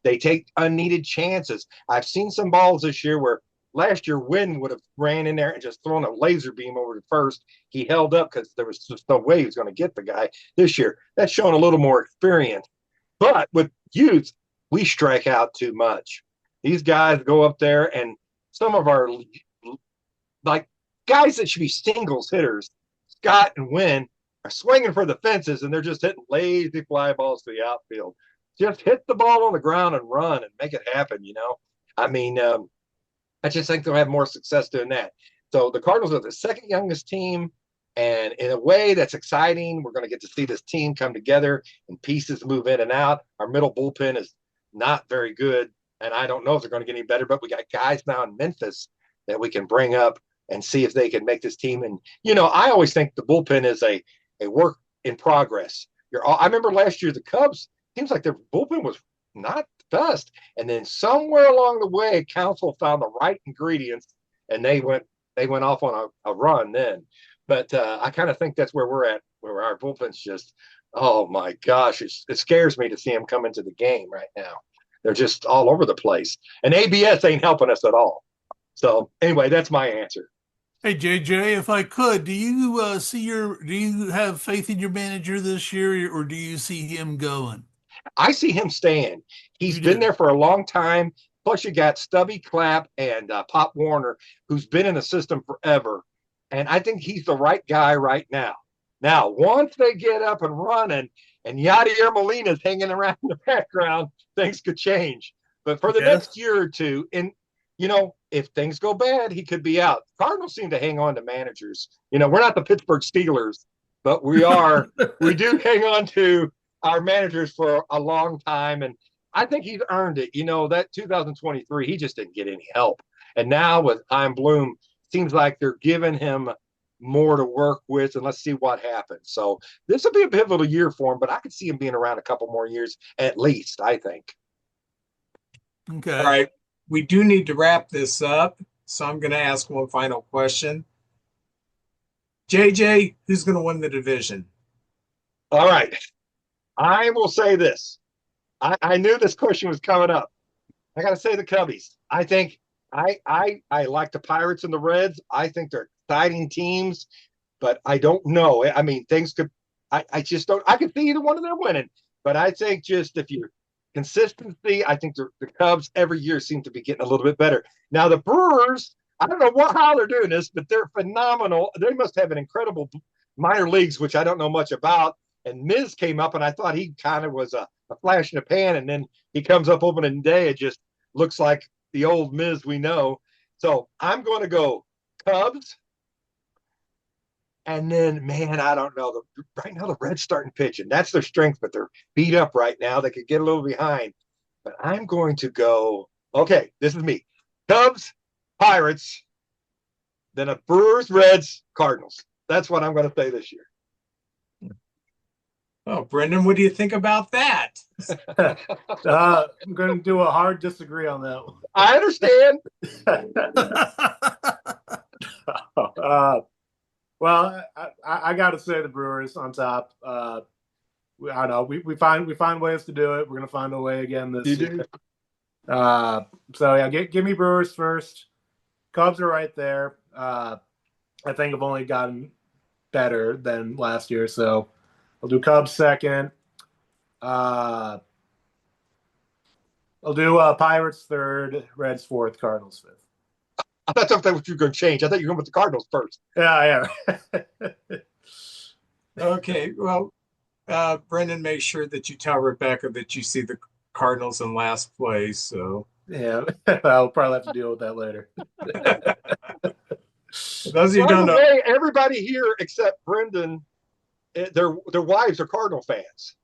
They take unneeded chances. I've seen some balls this year where last year Wynn would have ran in there and just thrown a laser beam over to first. He held up because there was just no way he was going to get the guy. This year, that's showing a little more experience. But with youth, we strike out too much. These guys go up there and some of our guys that should be singles hitters, Scott and Wynn, are swinging for the fences and they're just hitting lazy fly balls to the outfield. Just hit the ball on the ground and run and make it happen. I just think they'll have more success doing that. So the Cardinals are the second youngest team, and in a way that's exciting. We're going to get to see this team come together and pieces move in and out. Our middle bullpen is not very good, and I don't know if they're going to get any better, but we got guys now in Memphis that we can bring up and see if they can make this team. And, I always think the bullpen is a work in progress. I remember last year the Cubs seems like their bullpen was not the best, and then somewhere along the way, Council found the right ingredients, and they went off on a run then. But I kind of think that's where we're at, where our bullpen's just, oh my gosh, it scares me to see them come into the game right now. They're just all over the place, and ABS ain't helping us at all. So anyway, that's my answer. Hey JJ, if I could, do you do you have faith in your manager this year, or do you see him going? I see him staying. He's You been do. there for a long time. Plus, you got Stubby Clapp and Pop Warner, who's been in the system forever. And I think he's the right guy right now. Now, once they get up and running and Yadier Molina's hanging around in the background, things could change. But for the Yes. next year or two, if things go bad, he could be out. Cardinals seem to hang on to managers. We're not the Pittsburgh Steelers, but we do hang on to our managers for a long time. And I think he's earned it. That 2023, he just didn't get any help. And now with Heim Bloom, seems like they're giving him more to work with, and let's see what happens. So this will be a pivotal year for him, but I could see him being around a couple more years at least, I think. Okay. All right. We do need to wrap this up. So I'm going to ask one final question. JJ, who's going to win the division? All right. I will say this. I knew this question was coming up. I got to say the Cubbies. I think I like the Pirates and the Reds. I think they're exciting teams, but I don't know. I mean, things could. I just don't. I could see either one of them winning, but I think just if you consistency, I think the Cubs every year seem to be getting a little bit better. Now the Brewers, I don't know how they're doing this, but they're phenomenal. They must have an incredible minor leagues, which I don't know much about. And Miz came up, and I thought he kind of was a flash in the pan, and then he comes up opening day. It just looks like the old Miz we know. So I'm going to go Cubs. And then, man, I don't know. Right now, the Reds starting pitching. That's their strength, but they're beat up right now. They could get a little behind. But I'm going to go, okay, this is me. Cubs, Pirates, then a Brewers, Reds, Cardinals. That's what I'm going to say this year. Oh, Brendan, what do you think about that? I'm going to do a hard disagree on that one. I understand. Well, I got to say the Brewers on top. I don't know. We find ways to do it. We're going to find a way again this year. So yeah, give me Brewers first. Cubs are right there. I think have only gotten better than last year, so I'll do Cubs second. I'll do Pirates third, Reds fourth, Cardinals fifth. I thought that was you were going to change. I thought you were going with the Cardinals first. Yeah. Okay, well, Brendan, make sure that you tell Rebecca that you see the Cardinals in last place. So yeah, I'll probably have to deal with that later. Those of you who don't know, everybody here except Brendan, their wives are Cardinal fans.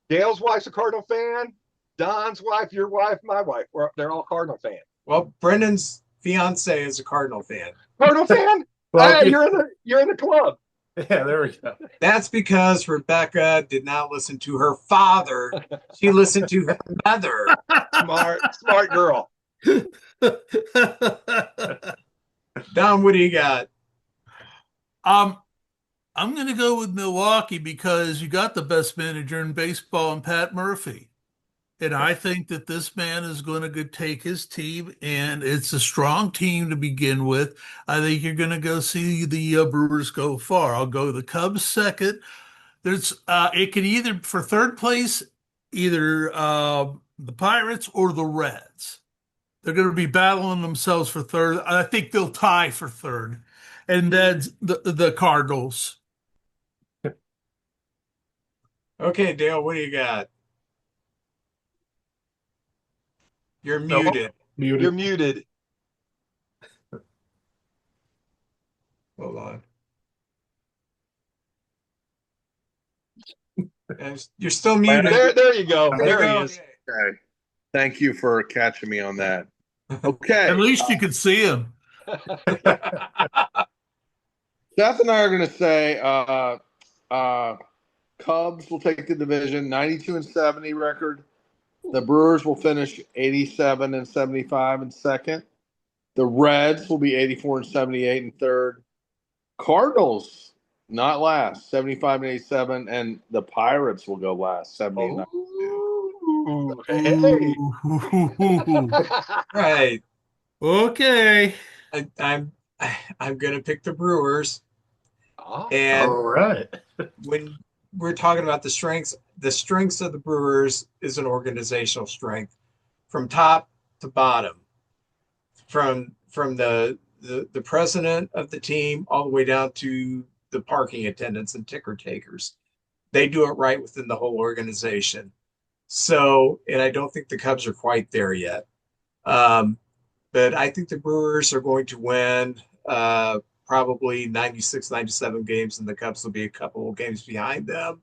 Dale's wife's a Cardinal fan. Don's wife, your wife, my wife. They're all Cardinal fans. well, Brendan's fiance is a Cardinal fan. Cardinal fan? Well, hey, you're in the club. Yeah, there we go. That's because Rebecca did not listen to her father. She listened to her mother. Smart girl. Don, what do you got? I'm going to go with Milwaukee because you got the best manager in baseball in Pat Murphy. And I think that this man is going to take his team, and it's a strong team to begin with. I think you're going to go see the Brewers go far. I'll go the Cubs second. It could either, for third place, either the Pirates or the Reds. They're going to be battling themselves for third. I think they'll tie for third. And then the Cardinals. Okay, Dale, what do you got? You're muted. You're muted. Hold on. You're still muted. There you go. There he is. Okay. Thank you for catching me on that. Okay. At least you could see him. Seth and I are going to say Cubs will take the division, 92-70 record. The Brewers will finish 87-75 in second. The Reds will be 84-78 in third. Cardinals not last, 75-87, and the Pirates will go last, 70-92. Ooh, hey. Ooh. Right. Okay. I'm I'm gonna pick the Brewers. Oh, And All right. when we're talking about the strengths of the Brewers is an organizational strength from top to bottom, from the president of the team all the way down to the parking attendants and ticker takers. They do it right within the whole organization. So, and I don't think the Cubs are quite there yet. Um, but I think the Brewers are going to win probably 96, 97 games, and the Cubs will be a couple of games behind them.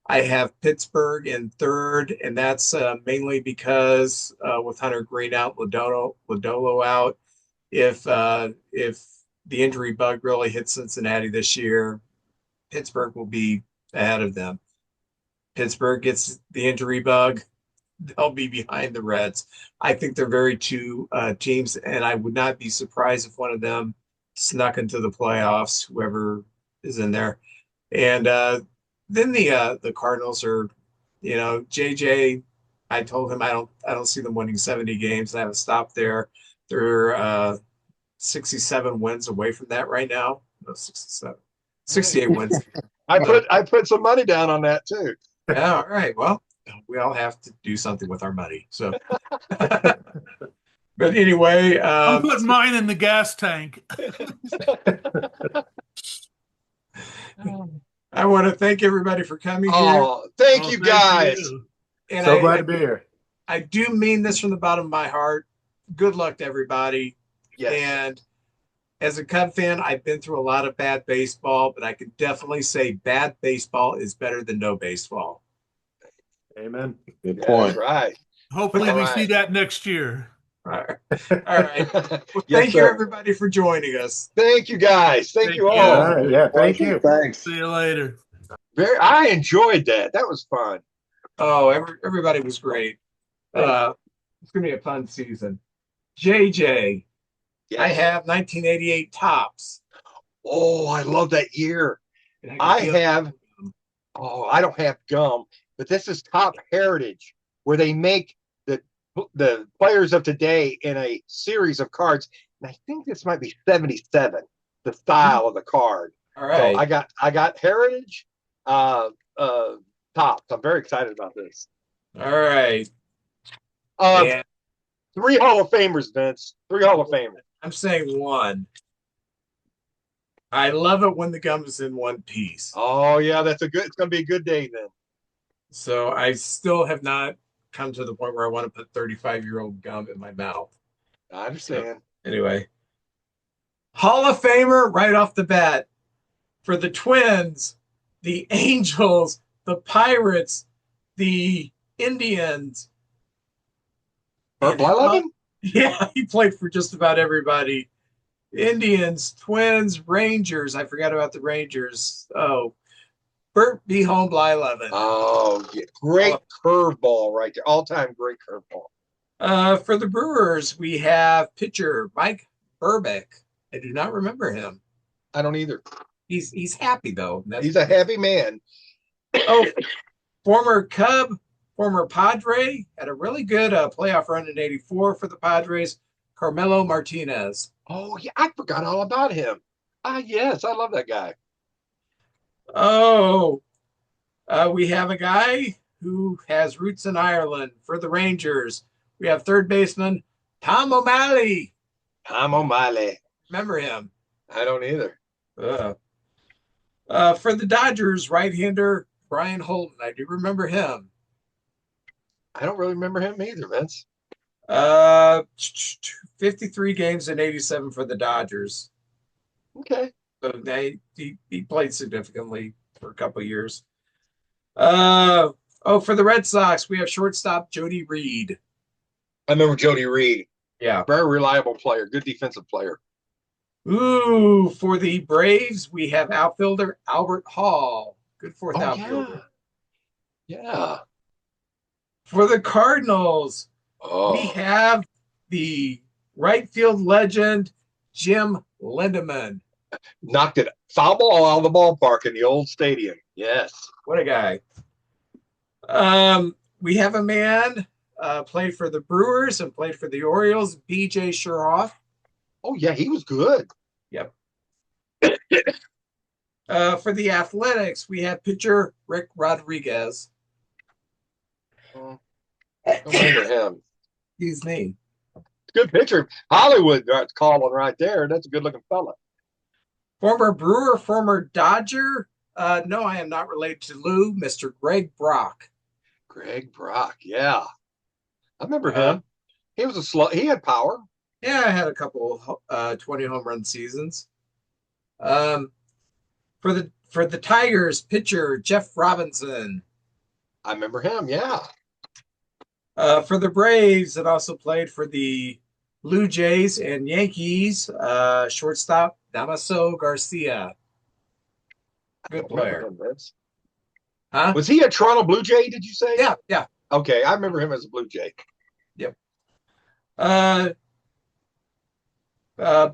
I have Pittsburgh in third, and that's mainly because with Hunter Green out, Lodolo out, if the injury bug really hits Cincinnati this year, Pittsburgh will be ahead of them. Pittsburgh gets the injury bug, they'll be behind the Reds. I think they're very two teams, and I would not be surprised if one of them snuck into the playoffs, whoever is in there. And then the Cardinals are, JJ. I told him I don't see them winning 70 games. I have a stop there. They're 67 wins away from that right now. No, 67, 68 wins. I put some money down on that too. Yeah, all right. Well, we all have to do something with our money. So, but anyway, I'm putting mine in the gas tank. I want to thank everybody for coming here. Oh, thank you guys. You. And So glad to be here. I do mean this from the bottom of my heart. Good luck to everybody. Yes. And as a Cub fan, I've been through a lot of bad baseball, but I can definitely say bad baseball is better than no baseball. Amen. Good Yeah, point. that's right. Hopefully All we right. see that next year. All right. All right. Well, Yes, thank you, sir. everybody, for joining us. Thank you guys. Thank Thank you you. all. All right. Yeah. Thank you. Thanks. See you later. I enjoyed that. That was fun. Oh, everybody was great. It's going to be a fun season. JJ, Yes. I have 1988 tops. Oh, I love that year. And I can have. Oh, I don't have gum, but this is Top Heritage, where they make the players of today in a series of cards. And I think this might be 77, the style of the card. All right. So I got Heritage tops. I'm very excited about this. All right. 3 Hall of Famers, Vince. 3 Hall of Famers. I'm saying one. I love it when the gum is in one piece. Oh yeah, it's gonna be a good day then. So I still have not come to the point where I want to put 35-year-old gum in my mouth. I understand. Anyway, Hall of Famer right off the bat for the Twins, the Angels, the Pirates, the Indians. Bert Blyleven? Yeah, he played for just about everybody. Indians, Twins, Rangers. I forgot about the Rangers. Oh, Bert B. Home Blyleven. Oh, yeah. Great curveball right there. All-time great curveball. For the Brewers, we have pitcher Mike Burbick. I do not remember him. I don't either. He's happy though. He's a happy man. Oh, former Cub, former Padre, had a really good playoff run in '84 for the Padres. Carmelo Martinez. Oh yeah, I forgot all about him. Yes, I love that guy. Oh, we have a guy who has roots in Ireland for the Rangers. We have third baseman Tom O'Malley. Tom O'Malley. Remember him? I don't either. For the Dodgers, right-hander Brian Holton. I do remember him. I don't really remember him either, Vince. 53 games in 87 for the Dodgers. Okay. So he played significantly for a couple of years. For the Red Sox, we have shortstop Jody Reed. I remember Jody Reed. Yeah. Very reliable player, good defensive player. Ooh, for the Braves, we have outfielder Albert Hall. Good fourth outfielder. Yeah. For the Cardinals, we Oh, have the right field legend, Jim Lindemann. knocked it foul ball out of the ballpark in the old stadium. Yes. What a guy. We have a man played for the Brewers and played for the Orioles, BJ Sherhoff. Oh, yeah, he was good. Yep. For the Athletics, we have pitcher Rick Rodriguez. Oh, I remember him. Excuse me. Good pitcher. Hollywood calling right there. That's a good looking fella. Former Brewer, former Dodger. No, I am not related to Lou, Mr. Greg Brock. Greg Brock. Yeah. I remember Uh, him. He was a slow, he had power. yeah, I had a couple 20 home run seasons. Um, for the Tigers, pitcher Jeff Robinson. I remember him. Yeah. For the Braves, it also played for the Blue Jays and Yankees. Shortstop Damaso Garcia. I Good don't remember player. him, Vince. Huh? Was he a Toronto Blue Jay, did you say? Yeah, yeah. Okay. I remember him as a Blue Jay. Yep.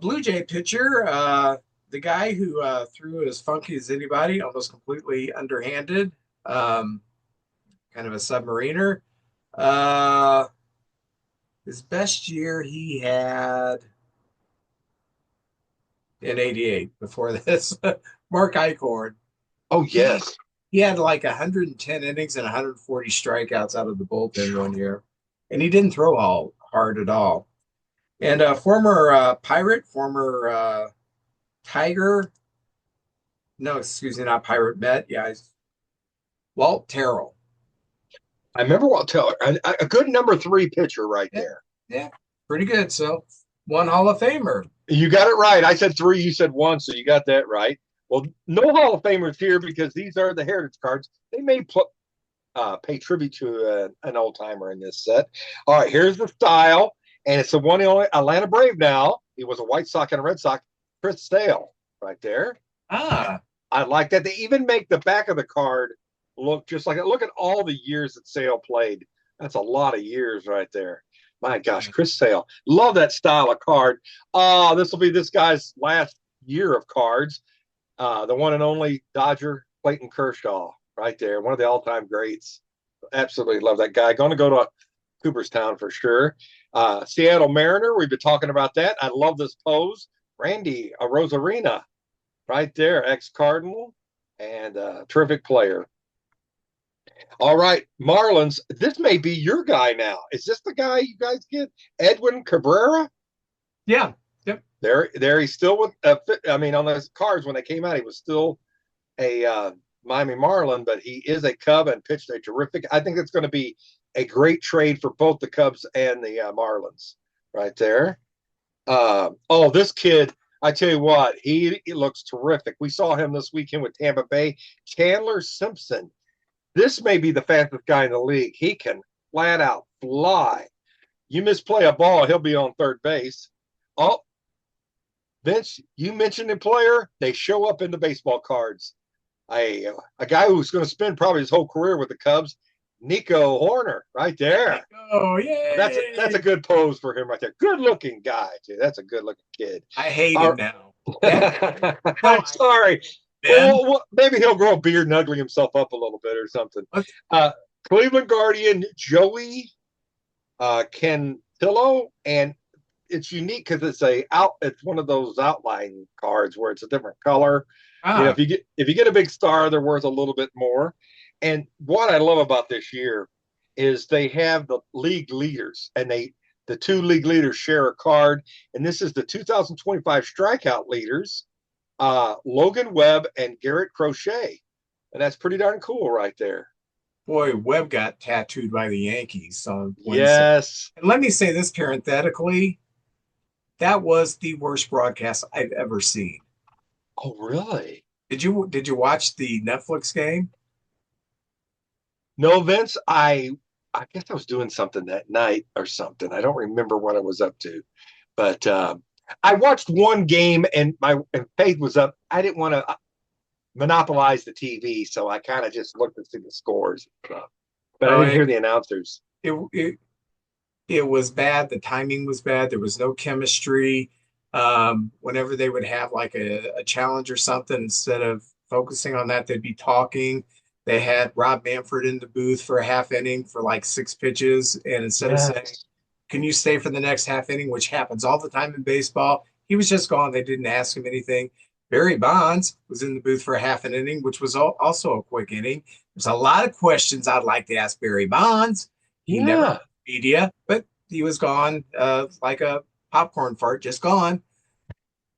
Blue Jay pitcher, the guy who threw as funky as anybody, almost completely underhanded, kind of a submariner. Uh, his best year he had in '88 before this, Mark Eichhorn. Oh, He yes. he had like 110 innings and 140 strikeouts out of the bullpen one year, and he didn't throw all hard at all. And former Pirate, former Tiger, no, excuse me, not Pirate Met. Yeah, Walt Terrell. I remember Walt Teller. A good number three pitcher right Yeah, there. yeah, pretty good. So one Hall of Famer. You got it right. I said three, you said one, so you got that right. Well, no Hall of Famers here because these are the heritage cards. They may pay tribute to an old timer in this set. All right, here's the style, and it's the one and only Atlanta Brave now. He was a White Sox and a Red Sox. Chris Sale, right there. Ah, I like that. They even make the back of the card look just like it. Look at all the years that Sale played. That's a lot of years right there. My gosh, Chris Sale. Love that style of card. This will be this guy's last year of cards. The one and only Dodger Clayton Kershaw, right there. One of the all-time greats. Absolutely love that guy. Going to go to Cooperstown for sure. Seattle Mariner, we've been talking about that. I love this pose. Randy Rosarina, right there, ex-Cardinal and terrific player. All right, Marlins. This may be your guy now. Is this the guy you guys get? Edwin Cabrera? yeah, yep. There. He's still with. I mean, on those cards when they came out, he was still a Miami Marlin, but he is a Cub and pitched a terrific. I think it's going to be a great trade for both the Cubs and the Marlins, right there. This kid. I tell you what, he looks terrific. We saw him this weekend with Tampa Bay. Chandler Simpson. This may be the fastest guy in the league. He can flat out fly. You misplay a ball, he'll be on third base. Oh, Vince, you mentioned a player. They show up in the baseball cards. A guy who's going to spend probably his whole career with the Cubs, Nico Horner, right there. Oh, yay! That's a good pose for him right there. Good looking guy too. That's a good looking kid. I hate him now. I'm sorry. Ben, Well, maybe he'll grow a beard and ugly himself up a little bit or something. Cleveland Guardian Joey Cantillo, and it's unique because it's one of those outline cards where it's a different color. If you get a big star, they're worth a little bit more. And what I love about this year is they have the league leaders, and the two league leaders share a card, and this is the 2025 strikeout leaders, Logan Webb and Garrett Crochet, and that's pretty darn cool right there. boy, Webb got tattooed by the Yankees on Wednesday. Yes. And let me say this parenthetically, that was the worst broadcast I've ever seen. Oh, really? Did you watch the Netflix game? No, Vince. I guess I was doing something that night or something. I don't remember what I was up to, but I watched one game and my faith was up. I didn't want to. monopolized the TV, so I kind of just looked to see the scores and stuff. But I Oh, didn't hear the announcers. it it was bad. The timing was bad. There was no chemistry. Whenever they would have like a challenge or something, instead of focusing on that, they'd be talking. They had Rob Manfred in the booth for a half inning for like 6 pitches. And instead of saying, Yes. can you stay for the next half inning, which happens all the time in baseball, he was just gone. They didn't ask him anything. Barry Bonds was in the booth for a half an inning, which was also a quick inning. There's a lot of questions I'd like to ask Barry Bonds. He never Yeah. media, but he was gone like a popcorn fart, just gone.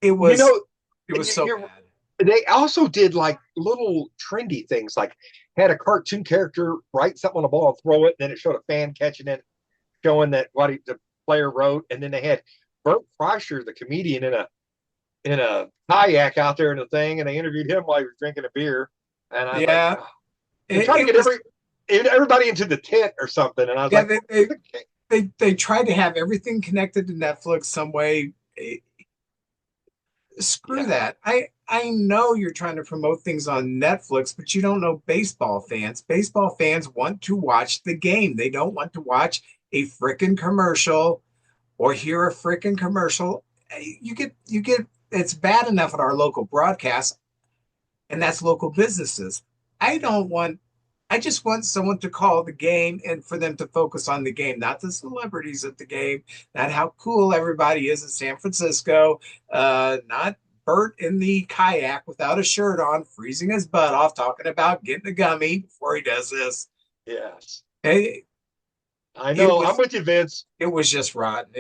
It You was know, it was so you're bad. they also did like little trendy things, like had a cartoon character write something on the ball and throw it, and then it showed a fan catching it, showing that the player wrote, and then they had Bert Kreischer, the comedian, in a kayak out there in the thing, and they interviewed him while he was drinking a beer, and I was like, Yeah, oh, they're trying to it get was. everybody into the tent or something, and I was Yeah, like, they tried to have everything connected to Netflix some way. Screw yeah, that. I know you're trying to promote things on Netflix, but you don't know baseball fans. Baseball fans want to watch the game. They don't want to watch a frickin' commercial or hear a frickin' commercial. You get it's bad enough at our local broadcast, and that's local businesses. I don't want I just want someone to call the game and for them to focus on the game, not the celebrities at the game, not how cool everybody is in San Francisco, not Bert in the kayak without a shirt on, freezing his butt off, talking about getting a gummy before he does this. yes, It, I it know. I'm was with you, Vince. it was just rotten.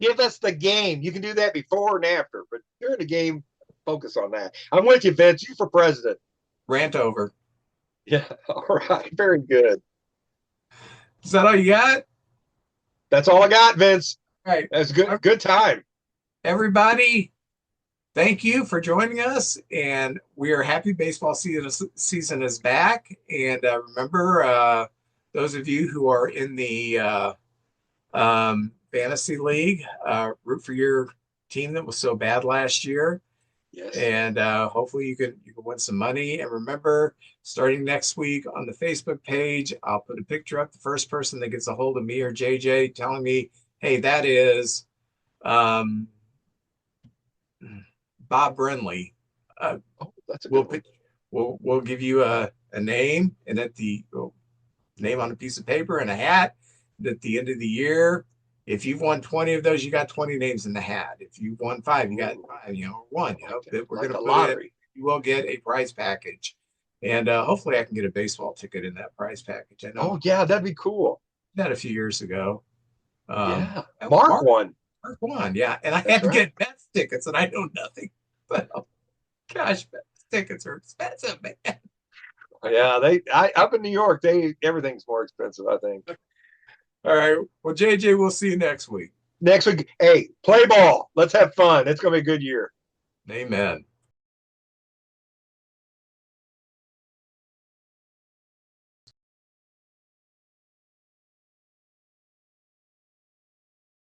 Give us the game. You can do that before and after, but during the game, focus on that. I'm with you, Vince. You for president. Rant over. Yeah. All right. Very good. Is that all you got? That's all I got, Vince. All right. That's good. Good time. Everybody, thank you for joining us. And we are happy baseball season is back. And remember, those of you who are in the fantasy league, root for your team that was so bad last year. Yes. And hopefully you can win some money. And remember, starting next week on the Facebook page, I'll put a picture up. The first person that gets a hold of me or JJ telling me, hey, that is um, Bob Brenly. Oh, that's a We'll good one. we'll give you a name and at the name on a piece of paper and a hat. And at the end of the year, if you've won 20 of those, you got 20 names in the hat. If you've won five, you got five, or one, that we're Like going to a put in. lottery. You will get a prize package. And hopefully I can get a baseball ticket in that prize package. I know Oh, yeah, that'd be cool. that a few years ago. Yeah. Oh, Mark won. Mark won, yeah. And I That's had to right. get Mets tickets, and I know nothing. But oh, gosh, Mets tickets are expensive, man. Yeah, up in New York, everything's more expensive, I think. All right. Well, JJ, we'll see you next week. Next week, hey, play ball. Let's have fun. It's gonna be a good year. Amen.